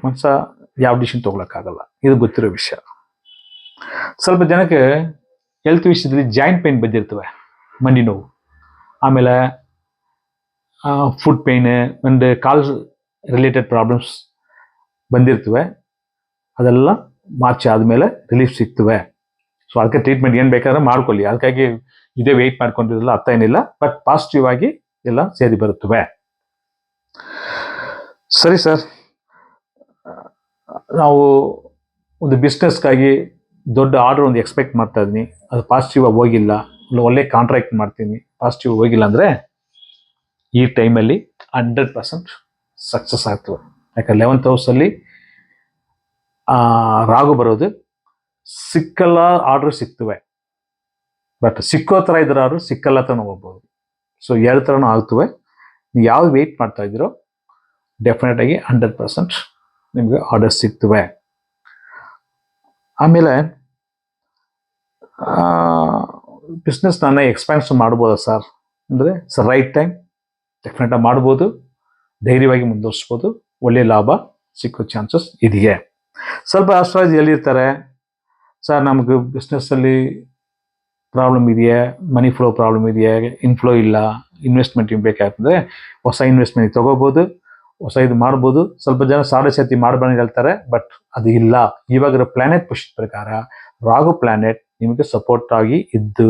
ಮನುಷ್ಯ ಯಾವ ಡಿಸಿಷನ್ ತೊಗೊಳಕ್ಕಾಗಲ್ಲ, ಇದು ಗೊತ್ತಿರೋ ವಿಷಯ. ಸ್ವಲ್ಪ ಜನಕ್ಕೆ ಹೆಲ್ತ್ ವಿಷಯದಲ್ಲಿ ಜಾಯಿಂಟ್ ಪೇನ್ ಬಂದಿರ್ತವೆ, ಮಂಡಿ ನೋವು, ಆಮೇಲೆ ಫುಡ್ ಪೇಯ್ನ್ ಅಂಡ್ ಕಾಲ್ ರಿಲೇಟೆಡ್ ಪ್ರಾಬ್ಲಮ್ಸ್ ಬಂದಿರ್ತವೆ. ಅದೆಲ್ಲ ಮಾರ್ಚ್ ಆದಮೇಲೆ ರಿಲೀಫ್ ಸಿಗ್ತವೆ. ಸೊ ಅದಕ್ಕೆ ಟ್ರೀಟ್ಮೆಂಟ್ ಏನು ಬೇಕಾದ್ರೆ ಮಾಡ್ಕೊಳ್ಳಿ. ಅದಕ್ಕಾಗಿ ಇದೇ ವೆಯ್ಟ್ ಮಾಡ್ಕೊಂಡಿರಲ್ಲ, ಅರ್ಥ ಏನಿಲ್ಲ. ಬಟ್ ಪಾಸಿಟಿವ್ ಆಗಿ ಎಲ್ಲ ಸೇರಿ ಬರುತ್ತವೆ. ಸರಿ ಸರ್, ನಾವು ಒಂದು ಬಿಸ್ನೆಸ್ಗಾಗಿ ದೊಡ್ಡ ಆರ್ಡರ್ ಒಂದು ಎಕ್ಸ್ಪೆಕ್ಟ್ ಮಾಡ್ತಾ ಇದ್ದೀನಿ, ಅದು ಪಾಸಿಟಿವ್ ಆಗಿ ಹೋಗಿಲ್ಲ, ಒಳ್ಳೆ ಕಾಂಟ್ರಾಕ್ಟ್ ಮಾಡ್ತೀನಿ, ಪಾಸಿಟಿವ್ ಹೋಗಿಲ್ಲ ಅಂದರೆ ಈ ಟೈಮಲ್ಲಿ 100% ಸಕ್ಸಸ್ ಆಗ್ತವೆ. ಯಾಕಂದ್ರೆ 11th ಹೌಸಲ್ಲಿ ರಾಗು ಬರೋದು, ಸಿಕ್ಕಲ್ಲ ಆರ್ಡರ್ ಸಿಗ್ತವೆ, ಬಟ್ ಸಿಕ್ಕೋ ಥರ ಇದ್ರೆ ಆರ್ಡರ್ ಸಿಕ್ಕಲ್ಲ ಥರ ಹೋಗ್ಬೋದು. ಸೊ ಎರಡು ಥರನೂ ಆಗ್ತವೆ. ನೀವು ಯಾವ್ದು ವೆಯ್ಟ್ ಮಾಡ್ತಾ ಇದ್ದೀರೋ ಡೆಫಿನೆಟ್ ಆಗಿ 100% ನಿಮಗೆ ಆರ್ಡರ್ ಸಿಗ್ತವೆ. ಆಮೇಲೆ ಬಿಸ್ನೆಸ್ ನಾನು ಎಕ್ಸ್ಪ್ಯಾನ್ಷನ್ ಮಾಡ್ಬೋದಾ ಸರ್ ಅಂದರೆ, ರೈಟ್ ಟೈಮ್ ಡೆಫಿನೆಟಾಗಿ ಮಾಡ್ಬೋದು, ಧೈರ್ಯವಾಗಿ ಮುಂದುವರಿಸ್ಬೋದು, ಒಳ್ಳೆ ಲಾಭ ಸಿಕ್ಕೋ ಚಾನ್ಸಸ್ ಇದೆಯೇ. ಸ್ವಲ್ಪ ಅಸ್ಟ್ರಾಲಜಿ ಎಲ್ಲಿರ್ತಾರೆ ಸರ್, ನಮಗೆ ಬಿಸ್ನೆಸ್ಸಲ್ಲಿ ಪ್ರಾಬ್ಲಮ್ ಇದೆಯಾ, ಮನಿ ಫ್ಲೋ ಪ್ರಾಬ್ಲಮ್ ಇದೆಯಾ, ಇನ್ಫ್ಲೋ ಇಲ್ಲ, ಇನ್ವೆಸ್ಟ್ಮೆಂಟ್ ಬೇಕಾಗ್ತದೆ, ಹೊಸ ಇನ್ವೆಸ್ಟ್ಮೆಂಟ್ ತೊಗೋಬೋದು, ಹೊಸ ಇದು ಮಾಡ್ಬೋದು. ಸ್ವಲ್ಪ ಜನ ಸಾಡೆ ಮಾಡಬಾರ್ದು ಹೇಳ್ತಾರೆ, ಬಟ್ ಅದು ಇಲ್ಲ. ಇವಾಗಿರೋ ಪ್ಲಾನೆಟ್ ಪುಷ್ ಪ್ರಕಾರ ರಾಗು ಪ್ಲಾನೆಟ್ ನಿಮಗೆ ಸಪೋರ್ಟ್ ಆಗಿ ಇದ್ದು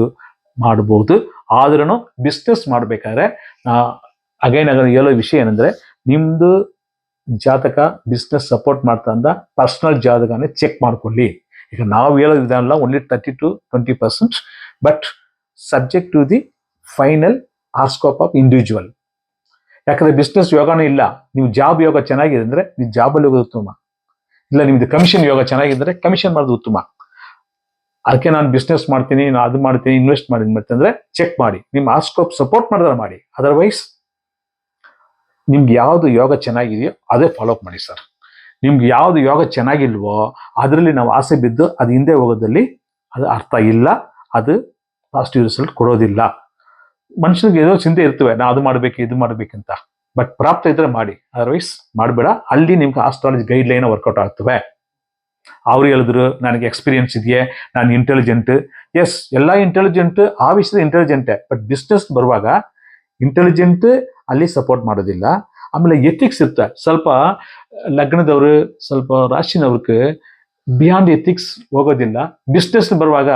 ಮಾಡ್ಬೋದು. ಆದ್ರೂ ಬಿಸ್ನೆಸ್ ಮಾಡಬೇಕಾದ್ರೆ ಅಗೈನ್ ಹೇಳೋ ವಿಷಯ ಏನಂದರೆ, ನಿಮ್ಮದು ಜಾತಕ ಬಿಸ್ನೆಸ್ ಸಪೋರ್ಟ್ ಮಾಡ್ತಾ ಅಂದ ಪರ್ಸ್ನಲ್ ಜಾತಕನೇ ಚೆಕ್ ಮಾಡ್ಕೊಳ್ಳಿ. ಈಗ ನಾವು ಹೇಳೋ ವಿಧಾನ only 30 to 20%, but subject to the final horoscope of individual. ಯಾಕಂದ್ರೆ ಬಿಸ್ನೆಸ್ ಯೋಗನೂ ಇಲ್ಲ, ನೀವು ಜಾಬ್ ಯೋಗ ಚೆನ್ನಾಗಿದೆ ಅಂದರೆ ನೀವು ಜಾಬಲ್ಲಿ ಹೋಗೋದು ಉತ್ತಮ, ಇಲ್ಲ ನಿಮ್ದು ಕಮಿಷನ್ ಯೋಗ ಚೆನ್ನಾಗಿದ್ದರೆ ಕಮಿಷನ್ ಮಾಡೋದು ಉತ್ತಮ. ಅದಕ್ಕೆ ನಾನು ಬಿಸ್ನೆಸ್ ಮಾಡ್ತೀನಿ, ನಾನು ಅದು ಮಾಡ್ತೀನಿ, ಇನ್ವೆಸ್ಟ್ ಮಾಡಿ ಅಂತಂದ್ರೆ ಚೆಕ್ ಮಾಡಿ, ನಿಮ್ಮ ಹಾರ್ಸ್ಕೋಪ್ ಸಪೋರ್ಟ್ ಮಾಡಿದ್ರೆ ಮಾಡಿ. ಅದರ್ವೈಸ್ ನಿಮ್ಗೆ ಯಾವುದು ಯೋಗ ಚೆನ್ನಾಗಿದೆಯೋ ಅದೇ ಫಾಲೋಅಪ್ ಮಾಡಿ ಸರ್. ನಿಮ್ಗೆ ಯಾವುದು ಯೋಗ ಚೆನ್ನಾಗಿಲ್ವೋ ಅದರಲ್ಲಿ ನಾವು ಆಸೆ ಬಿದ್ದು ಅದು ಹಿಂದೆ ಹೋಗೋದಲ್ಲಿ ಅದು ಅರ್ಥ ಇಲ್ಲ, ಅದು ಪಾಸಿಟಿವ್ ರಿಸಲ್ಟ್ ಕೊಡೋದಿಲ್ಲ. ಮನುಷ್ಯನಿಗೆ ಏನೋ ಚಿಂತೆ ಇರ್ತವೆ, ನಾ ಅದು ಮಾಡ್ಬೇಕು ಇದು ಮಾಡ್ಬೇಕಂತ, ಬಟ್ ಪ್ರಾಪ್ತ ಇದ್ರೆ ಮಾಡಿ, ಅದರ್ವೈಸ್ ಮಾಡಬೇಡ. ಅಲ್ಲಿ ನಿಮ್ಗೆ ಆಸ್ಟ್ರಾಲಜಿ ಗೈಡ್ ಲೈನ್ ವರ್ಕೌಟ್ ಆಗ್ತವೆ. ಅವ್ರು ಹೇಳಿದ್ರು ನನಗೆ ಎಕ್ಸ್ಪೀರಿಯನ್ಸ್ ಇದೆಯೇ, ನಾನು ಇಂಟೆಲಿಜೆಂಟ್. ಎಸ್, ಎಲ್ಲ ಇಂಟೆಲಿಜೆಂಟ್ ಆ ವಿಷಯದ ಇಂಟೆಲಿಜೆಂಟೇ, ಬಟ್ ಬಿಸ್ನೆಸ್ ಬರುವಾಗ ಇಂಟೆಲಿಜೆಂಟ್ ಅಲ್ಲಿ ಸಪೋರ್ಟ್ ಮಾಡೋದಿಲ್ಲ. ಆಮೇಲೆ ಎಥಿಕ್ಸ್ ಇರ್ತಾರೆ, ಸ್ವಲ್ಪ ಲಗ್ನದವರು, ಸ್ವಲ್ಪ ರಾಶಿನವ್ರಿಗೆ ಬಿಯಾಂಡ್ ಎಥಿಕ್ಸ್ ಹೋಗೋದಿಲ್ಲ. ಬಿಸ್ನೆಸ್ ಬರುವಾಗ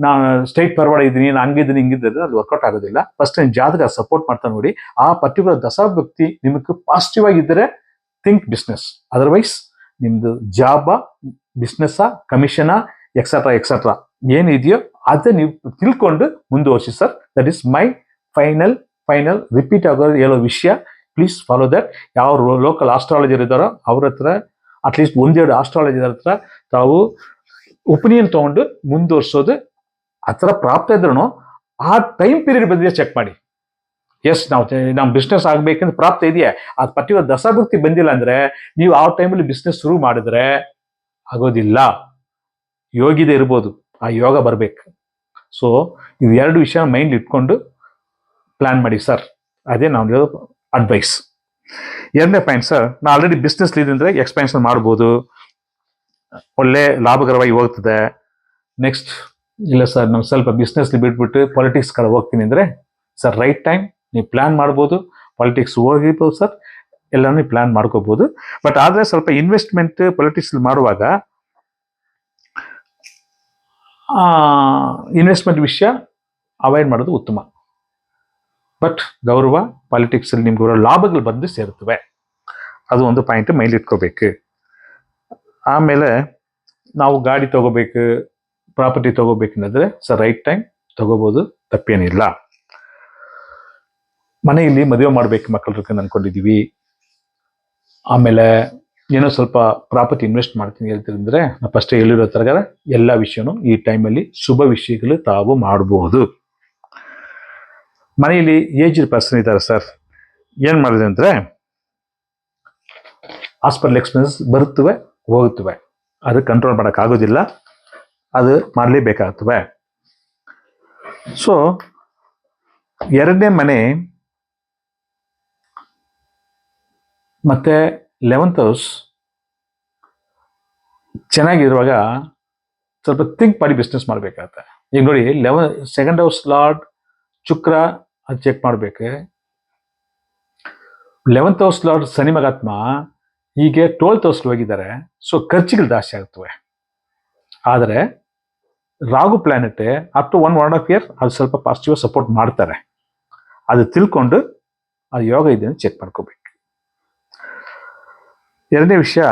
ನಾನು ಸ್ಟ್ರೈಟ್ ಫಾರ್ವರ್ಡ್ ಇದ್ದೀನಿ, ನಾನು ಹಂಗಿದ್ದೀನಿ ಹಿಂಗಿದ್ರೆ ಅದು ವರ್ಕೌಟ್ ಆಗೋದಿಲ್ಲ. ಫಸ್ಟ್ ನಿಮ್ಮ ಜಾತಕ ಸಪೋರ್ಟ್ ಮಾಡ್ತಾ ನೋಡಿ, ಆ ಪರ್ಟಿಕ್ಯುಲರ್ ದಶಾಭಕ್ತಿ ನಿಮಗೆ ಪಾಸಿಟಿವ್ ಆಗಿದ್ದರೆ ಥಿಂಕ್ ಬಿಸ್ನೆಸ್. ಅದರ್ವೈಸ್ ನಿಮ್ದು ಜಾಬ, ಬಿಸ್ನೆಸ್, ಕಮಿಷನ, ಎಕ್ಸೆಟ್ರಾ ಏನಿದೆಯೋ ಅದೇ ನೀವು ತಿಳ್ಕೊಂಡು ಮುಂದುವರಿಸಿ sir. That is my final repeat ಆಗೋ ಹೇಳೋ ವಿಷಯ. Please follow that. ಯಾವ ಲೋಕಲ್ ಆಸ್ಟ್ರಾಲಜರ್ ಇದ್ದಾರೋ ಅವ್ರ ಹತ್ರ, ಅಟ್ಲೀಸ್ಟ್ ಒಂದೆರಡು ಆಸ್ಟ್ರಾಲಜರ್ ಹತ್ರ ತಾವು ಒಪಿನಿಯನ್ ತೊಗೊಂಡು ಮುಂದುವರ್ಸೋದು. ಆ ಥರ ಪ್ರಾಪ್ತ ಇದ್ರೂ ಆ ಟೈಮ್ ಪೀರಿಯಡ್ ಬಂದಿದೆ ಚೆಕ್ ಮಾಡಿ. ಎಸ್, ನಾವು ಬಿಸ್ನೆಸ್ ಆಗ್ಬೇಕಂದ್ರೆ ಪ್ರಾಪ್ತ ಇದೆಯಾ, ಅದು ಪರ್ಟಿಕ್ಯುಲರ್ ದಶಾಭಕ್ತಿ ಬಂದಿಲ್ಲ ಅಂದ್ರೆ ನೀವು ಆ ಟೈಮಲ್ಲಿ ಬಿಸ್ನೆಸ್ ಶುರು ಮಾಡಿದ್ರೆ ಆಗೋದಿಲ್ಲ. ಯೋಗಿದೆ ಇರ್ಬೋದು, ಆ ಯೋಗ ಬರಬೇಕು. ಸೊ ಇದು ಎರಡು ವಿಷಯ ಮೈಂಡ್ ಇಟ್ಕೊಂಡು ಪ್ಲಾನ್ ಮಾಡಿ ಸರ್. ಅದೇ ನಾವು ಹೇಳೋ ಅಡ್ವೈಸ್. ಎರಡನೇ ಪಾಯಿಂಟ್ ಸರ್, ನಾ ಆಲ್ರೆಡಿ ಬಿಸ್ನೆಸ್ ಇದ್ರೆ ಎಕ್ಸ್ಪ್ಯಾನ್ಷನ್ ಮಾಡ್ಬೋದು, ಒಳ್ಳೆ ಲಾಭಕರವಾಗಿ ಹೋಗ್ತದೆ. ನೆಕ್ಸ್ಟ್, ಇಲ್ಲ ಸರ್ ನಾವು ಸ್ವಲ್ಪ ಬಿಸ್ನೆಸ್ ಬಿಟ್ಬಿಟ್ಟು ಪಾಲಿಟಿಕ್ಸ್ ಕಡೆ ಹೋಗ್ತೀನಿ ಅಂದರೆ, ಸರ್ ರೈಟ್ ಟೈಮ್, ನೀವು ಪ್ಲಾನ್ ಮಾಡ್ಬೋದು, ಪಾಲಿಟಿಕ್ಸ್ ಹೋಗಿರ್ಬೋದು ಸರ್, ಎಲ್ಲಾನು ಪ್ಲಾನ್ ಮಾಡ್ಕೋಬಹುದು. ಬಟ್ ಆದರೆ ಸ್ವಲ್ಪ ಇನ್ವೆಸ್ಟ್ಮೆಂಟ್ ಪಾಲಿಟಿಕ್ಸ್ ಮಾಡುವಾಗ ಇನ್ವೆಸ್ಟ್ಮೆಂಟ್ ವಿಷಯ ಅವಾಯ್ಡ್ ಮಾಡೋದು ಉತ್ತಮ. ಬಟ್ ಗೌರವ, ಪಾಲಿಟಿಕ್ಸಲ್ಲಿ ನಿಮ್ಗೆ ಬರೋ ಲಾಭಗಳು ಬಂದು ಸೇರುತ್ತವೆ, ಅದು ಒಂದು ಪಾಯಿಂಟ್ ಮೈಂಡ್ ಇಟ್ಕೋಬೇಕು. ಆಮೇಲೆ ನಾವು ಗಾಡಿ ತಗೋಬೇಕು, ಪ್ರಾಪರ್ಟಿ ತಗೋಬೇಕಂದ್ರೆ ಸರ್ ರೈಟ್ ಟೈಮ್ ತಗೋಬೋದು, ತಪ್ಪೇನಿಲ್ಲ. ಮನೆಯಲ್ಲಿ ಮದುವೆ ಮಾಡ್ಬೇಕು ಮಕ್ಕಳು ಅನ್ಕೊಂಡಿದೀವಿ, ಆಮೇಲೆ ಏನೋ ಸ್ವಲ್ಪ ಪ್ರಾಪರ್ಟಿ ಇನ್ವೆಸ್ಟ್ ಮಾಡ್ತೀನಿ ಹೇಳ್ತಿದ್ರೆ, ನಾ ಫಸ್ಟ್ ಹೇಳಿರೋ ಥರ ಎಲ್ಲ ವಿಷಯನೂ ಈ ಟೈಮಲ್ಲಿ ಶುಭ ವಿಷಯಗಳು ತಾವು ಮಾಡಬಹುದು. ಮನೆಯಲ್ಲಿ ಏಜ್ಡ್ ಪರ್ಸನ್ ಇದ್ದಾರೆ ಸರ್, ಏನು ಮಾಡಿದೆ ಅಂದರೆ ಹಾಸ್ಪಿಟಲ್ ಎಕ್ಸ್ಪೆನ್ಸಸ್ ಬರುತ್ತವೆ ಹೋಗುತ್ತವೆ, ಅದು ಕಂಟ್ರೋಲ್ ಮಾಡೋಕ್ಕಾಗೋದಿಲ್ಲ, ಅದು ಮಾಡಲೇಬೇಕಾಗ್ತವೆ. ಸೊ ಎರಡನೇ ಮನೆ ಮತ್ತೆ 11th ಹೌಸ್ ಚೆನ್ನಾಗಿರುವಾಗ ಸ್ವಲ್ಪ ಥಿಂಕ್ ಮಾಡಿ ಬಿಸ್ನೆಸ್ ಮಾಡಬೇಕಾಗತ್ತೆ. ಈಗ ನೋಡಿ, ಸೆಕೆಂಡ್ ಹೌಸ್ ಲಾರ್ಡ್ ಶುಕ್ರ ಅದು ಚೆಕ್ ಮಾಡಬೇಕು. 11th house lord Shani Mahatma ಹೀಗೆ 12th ಹೌಸ್ ಹೋಗಿದ್ದಾರೆ. ಸೊ ಖರ್ಚುಗಳು ಜಾಸ್ತಿ ಆಗ್ತವೆ. ಆದರೆ Rahu planet up to 1.5 year ಅದು ಸ್ವಲ್ಪ ಪಾಸಿಟಿವ್ ಸಪೋರ್ಟ್ ಮಾಡ್ತಾರೆ. ಅದು ತಿಳ್ಕೊಂಡು ಅದು ಯೋಗ ಇದೆ ಅಂತ ಚೆಕ್ ಮಾಡ್ಕೋಬೇಕು. ಎರಡನೇ ವಿಷಯ,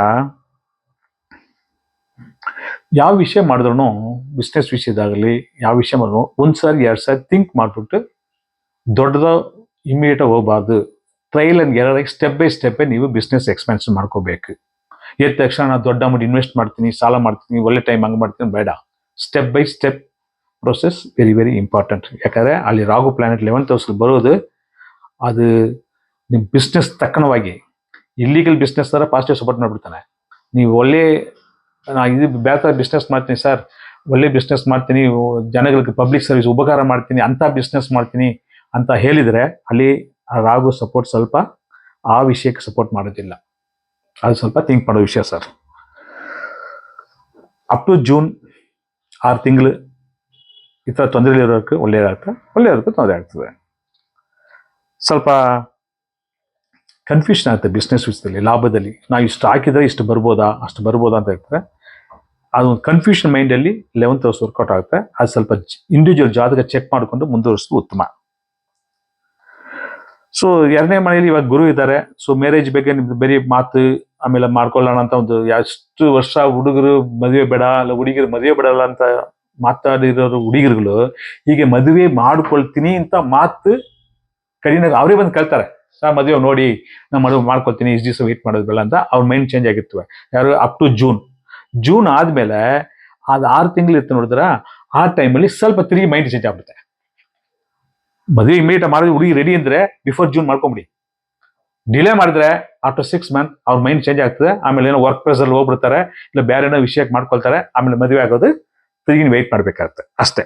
ಯಾವ ವಿಷಯ ಮಾಡಿದ್ರು ಬಿಸ್ನೆಸ್ ವಿಷಯದಾಗಲಿ ಯಾವ ವಿಷಯ ಮಾಡಿದ್ರು 1 ಸಾರಿ 2 ಸಾರಿ ಥಿಂಕ್ ಮಾಡಿಬಿಟ್ಟು ದೊಡ್ಡದ ಇಮಿಡಿಯೇಟ್ ಹೋಗಬಾರ್ದು. Trial and error step by step ನೀವು ಬಿಸ್ನೆಸ್ ಎಕ್ಸ್ಪಾನ್ಷನ್ ಮಾಡ್ಕೋಬೇಕು. ಎದ್ದ ತಕ್ಷಣ ನಾನು ದೊಡ್ಡ ಅಮೌಂಟ್ ಇನ್ವೆಸ್ಟ್ ಮಾಡ್ತೀನಿ, ಸಾಲ ಮಾಡ್ತೀನಿ, ಒಳ್ಳೆ ಟೈಮ್ ಹಂಗೆ ಮಾಡ್ತೀನಿ ಬೇಡ. Step by step process very very important. ಯಾಕಂದರೆ ಅಲ್ಲಿ ರಾಹು ಪ್ಲಾನೆಟ್ 11th ಹೌಸ್ ಬರೋದು ಅದು ನಿಮ್ಮ ಬಿಸ್ನೆಸ್ ತಕ್ಕಣವಾಗಿ ಇಲ್ಲಿಗಲ್ ಬಿಸ್ನೆಸ್ ಥರ ಪಾಸಿಟಿವ್ ಸಪೋರ್ಟ್ ಮಾಡಿಬಿಡ್ತಾನೆ. ನೀವು ಒಳ್ಳೆ ಇದು ಬೇರೆ ಬಿಸ್ನೆಸ್ ಮಾಡ್ತೀನಿ ಸರ್, ಒಳ್ಳೆ ಬಿಸ್ನೆಸ್ ಮಾಡ್ತೀನಿ, ಜನಗಳಿಗೆ ಪಬ್ಲಿಕ್ ಸರ್ವಿಸ್ ಉಪಕಾರ ಮಾಡ್ತೀನಿ, ಅಂಥ ಬಿಸ್ನೆಸ್ ಮಾಡ್ತೀನಿ ಅಂತ ಹೇಳಿದರೆ ಅಲ್ಲಿ ರಾಹು ಸಪೋರ್ಟ್ ಸ್ವಲ್ಪ ಆ ವಿಷಯಕ್ಕೆ ಸಪೋರ್ಟ್ ಮಾಡೋದಿಲ್ಲ. ಅದು ಸ್ವಲ್ಪ ಥಿಂಕ್ ಮಾಡೋ ವಿಷಯ ಸರ್. ಅಪ್ ಟು ಜೂನ್ 6 ತಿಂಗಳು ಈ ಥರ ತೊಂದರೆಲಿರೋಕ್ಕೆ ಒಳ್ಳೆಯದಾಗ್ತದೆ, ಒಳ್ಳೆಯವ್ರಿಗೆ ತೊಂದರೆ ಆಗ್ತದೆ. ಸ್ವಲ್ಪ ಕನ್ಫ್ಯೂಷನ್ ಆಗುತ್ತೆ ಬಿಸ್ನೆಸ್ ವಿಷಯದಲ್ಲಿ, ಲಾಭದಲ್ಲಿ ನಾವು ಇಷ್ಟು ಹಾಕಿದರೆ ಇಷ್ಟು ಬರ್ಬೋದಾ ಅಷ್ಟು ಬರ್ಬೋದಾ ಅಂತ ಇರ್ತದೆ. ಅದೊಂದು ಕನ್ಫ್ಯೂಷನ್ ಮೈಂಡಲ್ಲಿ 11th ಹೌಸ್ ವರ್ಕೌಟ್ ಆಗುತ್ತೆ. ಅದು ಸ್ವಲ್ಪ ಇಂಡಿವಿಜುವಲ್ ಜಾತಕ ಚೆಕ್ ಮಾಡಿಕೊಂಡು ಮುಂದುವರಿಸೋದು ಉತ್ತಮ. ಸೊ ಎರಡನೇ ಮನೆಯಲ್ಲಿ ಇವಾಗ ಗುರು ಇದ್ದಾರೆ. ಸೊ ಮ್ಯಾರೇಜ್ ಬಗ್ಗೆ ನಿಮ್ದು ಬರೀ ಮಾತು ಆಮೇಲೆ ಮಾಡ್ಕೊಳ್ಳೋಣ ಅಂತ ಒಂದು ಎಷ್ಟು ವರ್ಷ ಹುಡುಗರು ಮದುವೆ ಬೇಡ ಅಲ್ಲ ಹುಡುಗಿರು ಮದುವೆ ಬಿಡಲ್ಲ ಅಂತ ಮಾತಾಡಿರೋರು ಹುಡುಗಿರುಗಳು ಹೀಗೆ ಮದುವೆ ಮಾಡ್ಕೊಳ್ತೀನಿ ಅಂತ ಮಾತು ಕಡಿನಾಗ ಅವರೇ ಬಂದು ಕೇಳ್ತಾರೆ, ಸರ್ ಮದುವೆ ನೋಡಿ ನಾನು ಮದುವೆ ಮಾಡ್ಕೊಳ್ತೀನಿ, ಇಷ್ಟು ದಿವಸ ವೇಟ್ ಮಾಡೋದು ಬೇಡ ಅಂತ ಅವ್ರ ಮೈಂಡ್ ಚೇಂಜ್ ಆಗಿರ್ತವೆ. ಯಾರು ಅಪ್ ಟು ಜೂನ್ ಆದಮೇಲೆ ಅದು 6 ತಿಂಗಳು ಇರ್ತ ನೋಡಿದ್ರೆ ಆ ಟೈಮಲ್ಲಿ ಸ್ವಲ್ಪ ತಿರುಗಿ ಮೈಂಡ್ ಚೇಂಜ್ ಆಗ್ಬಿಡುತ್ತೆ. ಮದುವೆ ಇಮಿಡಿಯೇಟ್ ಮಾಡಿದ್ರೆ ಹುಡುಗಿ ರೆಡಿ ಅಂದರೆ ಬಿಫೋರ್ ಜೂನ್ ಮಾಡ್ಕೊಂಬಿಡಿ. ಡಿಲೇ ಮಾಡಿದ್ರೆ ಆಫ್ಟರ್ 6 months ಅವ್ರ ಮೈಂಡ್ ಚೇಂಜ್ ಆಗ್ತದೆ. ಆಮೇಲೆ ಏನೋ ವರ್ಕ್ ಪ್ರೆಸರ್ ಹೋಗ್ಬಿಡ್ತಾರೆ, ಇಲ್ಲ ಬೇರೆ ಏನೋ ವಿಷಯಕ್ಕೆ ಮಾಡ್ಕೊಳ್ತಾರೆ. ಆಮೇಲೆ ಮದುವೆ ಆಗೋದು ತಿರುಗಿ ವೆಯ್ಟ್ ಮಾಡಬೇಕಾಗುತ್ತೆ ಅಷ್ಟೇ.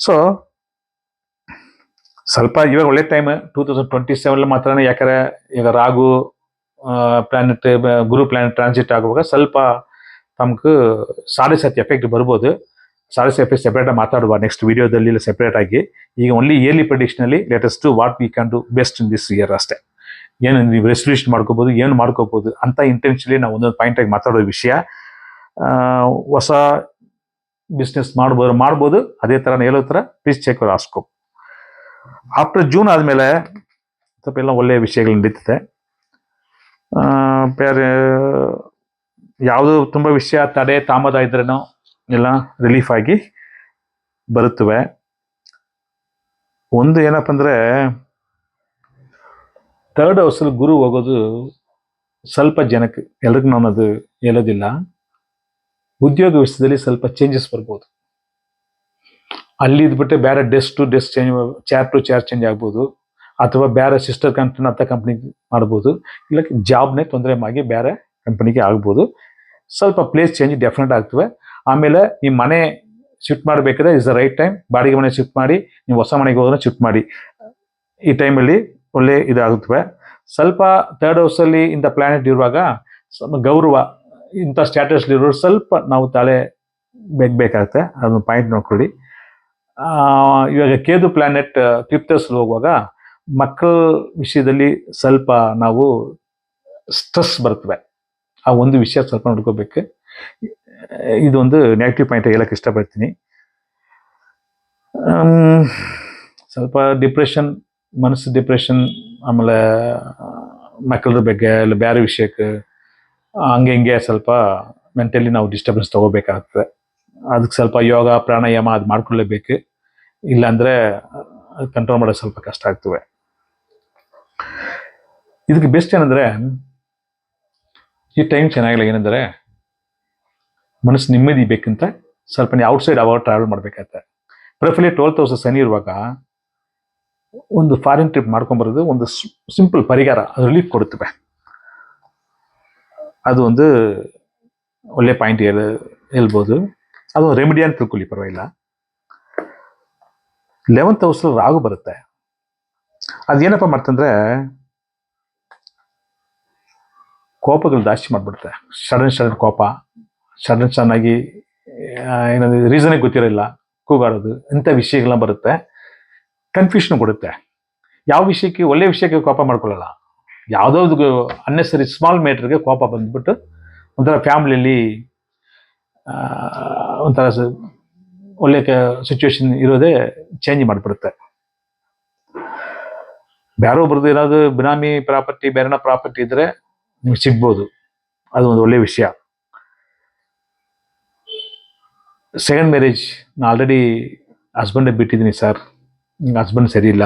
ಸೊ ಸ್ವಲ್ಪ ಇವಾಗ ಒಳ್ಳೆ ಟೈಮ್ 2027 ಮಾತ್ರ. ಯಾಕಂದ್ರೆ ಈಗ ರಾಹು ಪ್ಲಾನೆಟ್ ಗುರು ಪ್ಲಾನೆಟ್ ಟ್ರಾನ್ಸಿಟ್ ಆಗುವಾಗ ಸ್ವಲ್ಪ ತಮ್ಗೆ 7.5 ಎಫೆಕ್ಟ್ ಬರ್ಬೋದು. 7.5 ಎಫೆಕ್ಟ್ ಸೆಪರೇಟ್ ಮಾತಾಡುವ ನೆಕ್ಸ್ಟ್ ವಿಡಿಯೋದಲ್ಲಿ ಇಲ್ಲ ಸೆಪರೇಟ್ ಆಗಿ. ಈಗ ಓನ್ಲಿ ಇಯರ್ಲಿ ಪ್ರೆಡಿಕ್ಷನಲ್ಲಿ latest what we can do best in this year ಅಷ್ಟೇ. ಏನು ನೀವು ರೆಸಲ್ಯೂಷನ್ ಮಾಡ್ಕೋಬೋದು, ಏನು ಮಾಡ್ಕೋಬೋದು ಅಂತ ಇಂಟೆನ್ಷನ್ಲಿ ನಾವು ಒಂದೊಂದು ಪಾಯಿಂಟಾಗಿ ಮಾತಾಡೋ ವಿಷಯ. ಹೊಸ ಬಿಸ್ನೆಸ್ ಮಾಡ್ಬೋದು ಅದೇ ಥರ ಹೇಳೋ ಥರ ಪ್ಲೀಸ್ ಚೆಕ್ ಆಸ್ಕೋಪ್. ಆಫ್ಟರ್ ಜೂನ್ ಆದಮೇಲೆ ಸ್ವಲ್ಪ ಎಲ್ಲ ಒಳ್ಳೆಯ ವಿಷಯಗಳು ನಡೀತದೆ. ಬೇರೆ ಯಾವುದು ತುಂಬ ವಿಷಯ ತಡೆ ತಾಮದ ಇದ್ರೇನೋ ಎಲ್ಲ ರಿಲೀಫ್ ಆಗಿ ಬರುತ್ತವೆ. ಒಂದು ಏನಪ್ಪ ಅಂದರೆ 3rd ಹೌಸಲ್ಲಿ ಗುರು ಹೋಗೋದು ಸ್ವಲ್ಪ ಜನಕ್ಕೆ, ಎಲ್ರಿಗೂ ನಾನು ಅದು ಹೇಳೋದಿಲ್ಲ. ಉದ್ಯೋಗ ವಿಷಯದಲ್ಲಿ ಸ್ವಲ್ಪ ಚೇಂಜಸ್ ಬರ್ಬೋದು. ಅಲ್ಲಿ ಇದ್ಬಿಟ್ಟೆ ಬೇರೆ desk to desk change, chair to chair change ಆಗ್ಬೋದು, ಅಥವಾ ಬೇರೆ ಸಿಸ್ಟರ್ ಕಂಪ್ನಿ ಅಂತ ಕಂಪ್ನಿಗೆ ಮಾಡ್ಬೋದು, ಇಲ್ಲ ಜಾಬ್ನೇ ತೊಂದರೆ ಆಗಿ ಬೇರೆ ಕಂಪ್ನಿಗೆ ಆಗ್ಬೋದು. ಸ್ವಲ್ಪ ಪ್ಲೇಸ್ ಚೇಂಜ್ ಡೆಫಿನೆಟ್ ಆಗ್ತವೆ. ಆಮೇಲೆ ನಿಮ್ಮ ಮನೆ ಶಿಫ್ಟ್ ಮಾಡಬೇಕಾದ್ರೆ ಇಸ್ ದ ರೈಟ್ ಟೈಮ್. ಬಾಡಿಗೆ ಮನೆ ಶಿಫ್ಟ್ ಮಾಡಿ, ನೀವು ಹೊಸ ಮನೆಗೆ ಹೋದ್ರೆ ಶಿಫ್ಟ್ ಮಾಡಿ. ಈ ಟೈಮಲ್ಲಿ ಒಳ್ಳೆ ಇದಾಗುತ್ತವೆ. ಸ್ವಲ್ಪ 3rd ಹೌಸಲ್ಲಿ ಇಂಥ ಪ್ಲಾನೆಟ್ ಇರುವಾಗ ಸ್ವಲ್ಪ ಗೌರವ ಇಂಥ ಸ್ಟ್ಯಾಟಸ್ಲಿರೋರು ಸ್ವಲ್ಪ ನಾವು ತಲೆ ಬೇಕಾಗುತ್ತೆ. ಅದೊಂದು ಪಾಯಿಂಟ್ ನೋಡ್ಕೊಳ್ಳಿ. ಇವಾಗ ಕೇದು ಪ್ಲಾನೆಟ್ 5th ಹೌಸಲ್ಲಿ ಹೋಗುವಾಗ ಮಕ್ಕಳ ವಿಷಯದಲ್ಲಿ ಸ್ವಲ್ಪ ನಾವು ಸ್ಟ್ರೆಸ್ ಬರ್ತವೆ. ಆ ಒಂದು ವಿಷಯ ಸ್ವಲ್ಪ ನೋಡ್ಕೋಬೇಕು. ಇದೊಂದು ನೆಗೆಟಿವ್ ಪಾಯಿಂಟ್ ಹೇಳಕ್ಕೆ ಇಷ್ಟಪಡ್ತೀನಿ. ಸ್ವಲ್ಪ ಡಿಪ್ರೆಷನ್, ಮನಸ್ಸು ಡಿಪ್ರೆಷನ್, ಆಮೇಲೆ ಮಕ್ಕಳ ಬಗ್ಗೆ ಇಲ್ಲ ಬೇರೆ ವಿಷಯಕ್ಕೆ ಹಂಗೆ ಹಿಂಗೆ ಸ್ವಲ್ಪ ಮೆಂಟಲಿ ನಾವು ಡಿಸ್ಟರ್ಬೆನ್ಸ್ ತೊಗೋಬೇಕಾಗ್ತದೆ. ಅದಕ್ಕೆ ಸ್ವಲ್ಪ ಯೋಗ ಪ್ರಾಣಾಯಾಮ ಅದು ಮಾಡ್ಕೊಳ್ಳೇಬೇಕು. ಇಲ್ಲಾಂದರೆ ಕಂಟ್ರೋಲ್ ಮಾಡೋದು ಸ್ವಲ್ಪ ಕಷ್ಟ ಆಗ್ತವೆ. ಇದಕ್ಕೆ ಬೆಸ್ಟ್ ಏನಂದರೆ ಈ ಟೈಮ್ ಚೆನ್ನಾಗಿಲ್ಲ. ಏನಂದರೆ ಮನಸ್ಸು ನೆಮ್ಮದಿ ಬೇಕಂತ ಸ್ವಲ್ಪ ನೀವು ಔಟ್ಸೈಡ್ ಅವಾಗ ಟ್ರಾವೆಲ್ ಮಾಡಬೇಕಾಗತ್ತೆ. ಪ್ರಿಫರ್ಲಿ 12th ಹೌಸ್ ಶನಿ ಇರುವಾಗ ಒಂದು ಫಾರಿನ್ ಟ್ರಿಪ್ ಮಾಡ್ಕೊಂಬರೋದು ಒಂದು ಸಿಂಪಲ್ ಪರಿಹಾರ, ಅದು ರಿಲೀಫ್ ಕೊಡುತ್ತವೆ. ಅದು ಒಂದು ಒಳ್ಳೆ ಪಾಯಿಂಟ್ ಹೇಳ್ಬೋದು. ಅದು ರೆಮಿಡಿ ಅಂತ ತಿಳ್ಕೊಳ್ಳಿ, ಪರವಾಗಿಲ್ಲ. 11th ಹೌಸಲ್ಲಿ ರಾಹು ಬರುತ್ತೆ. ಅದೇನಪ್ಪ ಮಾಡ್ತಂದ್ರೆ ಕೋಪಗಳು ಜಾಸ್ತಿ ಮಾಡಿಬಿಡುತ್ತೆ. ಸಡನ್ ಕೋಪ, ಚೆನ್ನಾಗಿ ಏನಂದ್ರೆ ರೀಸನೇ ಗೊತ್ತಿರಲಿಲ್ಲ, ಕೂಗಾಡೋದು, ಇಂಥ ವಿಷಯಗಳ ಬರುತ್ತೆ. ಕನ್ಫ್ಯೂಷನ್ ಕೊಡುತ್ತೆ. ಯಾವ ವಿಷಯಕ್ಕೆ, ಒಳ್ಳೆ ವಿಷಯಕ್ಕೆ ಕೋಪ ಮಾಡ್ಕೊಳ್ಳಲ್ಲ, ಯಾವುದೋ ಅನ್ನೆಸರಿ ಸ್ಮಾಲ್ ಮ್ಯಾಟ್ರಿಗೆ ಕೋಪ ಬಂದ್ಬಿಟ್ಟು ಒಂಥರ ಫ್ಯಾಮಿಲಿಯಲ್ಲಿ ಒಂಥರ ಒಳ್ಳೆ ಸಿಚುವೇಶನ್ ಇರೋದೇ ಚೇಂಜ್ ಮಾಡಿಬಿಡುತ್ತೆ. ಬೇರೆ ಒಬ್ರದ್ದು ಏನಾದ್ರು ಬಿನಾಮಿ ಪ್ರಾಪರ್ಟಿ, ಬೇರೆನ ಪ್ರಾಪರ್ಟಿ ಇದ್ರೆ ನಿಮ್ಗೆ ಸಿಗ್ಬೋದು, ಅದು ಒಂದು ಒಳ್ಳೆ ವಿಷಯ. ಸೆಕೆಂಡ್ ಮ್ಯಾರೇಜ್, ನಾನು ಆಲ್ರೆಡಿ ಹಸ್ಬೆಂಡ್ ಬಿಟ್ಟಿದ್ದೀನಿ ಸರ್, ಹಸ್ಬೆಂಡ್ ಸರಿ ಇಲ್ಲ,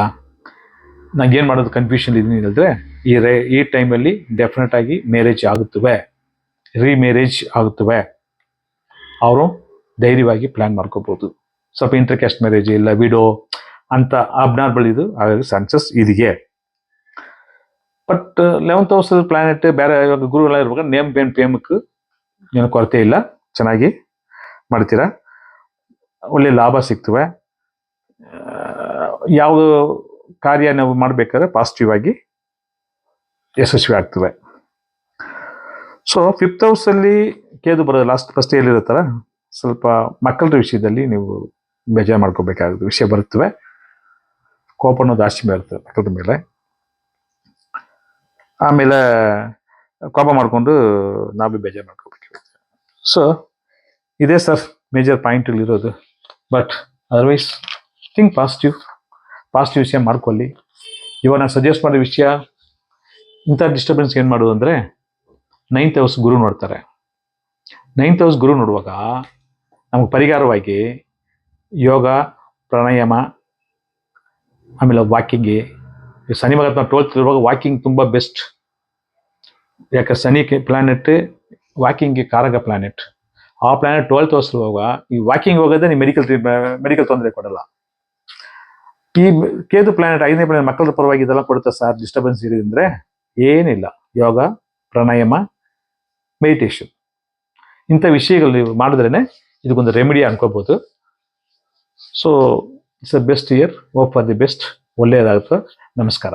ನಂಗೇನು ಮಾಡೋದು ಕನ್ಫ್ಯೂಷನ್ ಇದ್ದೀನಿ ಹೇಳಿದ್ರೆ, ಈ ಟೈಮಲ್ಲಿ ಡೆಫಿನೆಟ್ ಆಗಿ ಮ್ಯಾರೇಜ್ ಆಗುತ್ತವೆ, ರೀಮ್ಯಾರೇಜ್ ಆಗುತ್ತವೆ. ಅವರು ಧೈರ್ಯವಾಗಿ ಪ್ಲ್ಯಾನ್ ಮಾಡ್ಕೋಬೋದು. ಸ್ವಲ್ಪ ಇಂಟರ್ಕ್ಯಾಸ್ಟ್ ಮ್ಯಾರೇಜ್ ಇಲ್ಲ ವಿಡೋ ಅಂತ ಅಬ್ನಾರ್ಮಲ್ ಇದು ಆಗೋದು ಚಾನ್ಸಸ್ ಇದೆಯೇ. ಬಟ್ 11th ಹೌಸ್ ಪ್ಲಾನೆಟ್ ಬೇರೆ, ಇವಾಗ ಗುರು ಎಲ್ಲ ಇರ್ಬೇಕು, ನೇಮ್ ಪೇಮಕ್ಕೆ ಏನು ಕೊರತೆ ಇಲ್ಲ, ಚೆನ್ನಾಗಿ ಮಾಡ್ತೀರಾ, ಒಳ್ಳೆ ಲಾಭ ಸಿಗ್ತವೆ. ಯಾವುದು ಕಾರ್ಯ ನಾವು ಮಾಡಬೇಕಾದ್ರೆ ಪಾಸಿಟಿವ್ ಆಗಿ ಯಶಸ್ವಿ ಆಗ್ತವೆ. ಸೊ 5th ಹೌಸಲ್ಲಿ ಕೇದು ಬರೋದು ಫಸ್ಟ್ ಇಯರ್ ಥರ ಸ್ವಲ್ಪ ಮಕ್ಕಳ ವಿಷಯದಲ್ಲಿ ನೀವು ಬೇಜಾರು ಮಾಡ್ಕೋಬೇಕಾದ ವಿಷಯ ಬರುತ್ತವೆ. ಕೋಪನೂ ಜಾಸ್ತಿ ಬರ್ತದೆ ಮಕ್ಕಳ ಮೇಲೆ. ಆಮೇಲೆ ಕೋಪ ಮಾಡಿಕೊಂಡು ನಾವು ಬೇಜಾರು ಮಾಡ್ಕೋಬೇಕಾಗುತ್ತೆ. ಸೊ ಇದೇ ಸರ್ ಮೇಜರ್ ಪಾಯಿಂಟ್ಗಳಿರೋದು. ಬಟ್ ಅದರ್ವೈಸ್ ಥಿಂಕ್ ಪಾಸಿಟಿವ್ ವಿಷಯ ಮಾಡ್ಕೊಳ್ಳಿ. ಇವಾಗ ನಾನು ಸಜೆಸ್ಟ್ ಮಾಡೋ ವಿಷಯ, ಇಂಥ ಡಿಸ್ಟರ್ಬೆನ್ಸ್ ಏನು ಮಾಡೋದು ಅಂದರೆ 9th ಹೌಸ್ ಗುರು ನೋಡ್ತಾರೆ. 9th ಹೌಸ್ ಗುರು ನೋಡುವಾಗ ನಮಗೆ ಪರಿಹಾರವಾಗಿ ಯೋಗ, ಪ್ರಾಣಾಯಾಮ, ಆಮೇಲೆ ವಾಕಿಂಗ್ಗೆ, ಶನಿ ಮಹಾತ್ಮ 12th ಇರುವಾಗ ವಾಕಿಂಗ್ ತುಂಬ ಬೆಸ್ಟ್. ಯಾಕೆ ಶನಿ ಪ್ಲಾನೆಟ್ ವಾಕಿಂಗ್ಗೆ ಕಾರಕ ಪ್ಲಾನೆಟ್. ಆ ಪ್ಲಾನೆಟ್ 12th ಹೌಸ್ ಇರುವಾಗ ಈ ವಾಕಿಂಗ್ ಹೋಗೋದೇ ನೀವು ಮೆಡಿಕಲ್ ತೊಂದರೆ ಕೊಡಲ್ಲ. ಈ ಕೇತು ಪ್ಲಾನೆಟ್ 5ನೇ ಪ್ಲಾನೆಟ್ ಮಕ್ಕಳ ಪರವಾಗಿ ಇದೆಲ್ಲ ಕೊಡುತ್ತೆ ಸರ್ ಡಿಸ್ಟರ್ಬೆನ್ಸ್ ಇದೆ ಅಂದರೆ, ಏನಿಲ್ಲ, ಯೋಗ, ಪ್ರಾಣಾಯಾಮ, ಮೆಡಿಟೇಷನ್, ಇಂಥ ವಿಷಯಗಳು ನೀವು ಮಾಡಿದ್ರೇ ಇದಕ್ಕೊಂದು ರೆಮಿಡಿ ಅನ್ಕೋಬೋದು. So it's a best year, hope for the best. ಒಳ್ಳೆಯದಾಗುತ್ತೆ. ನಮಸ್ಕಾರ.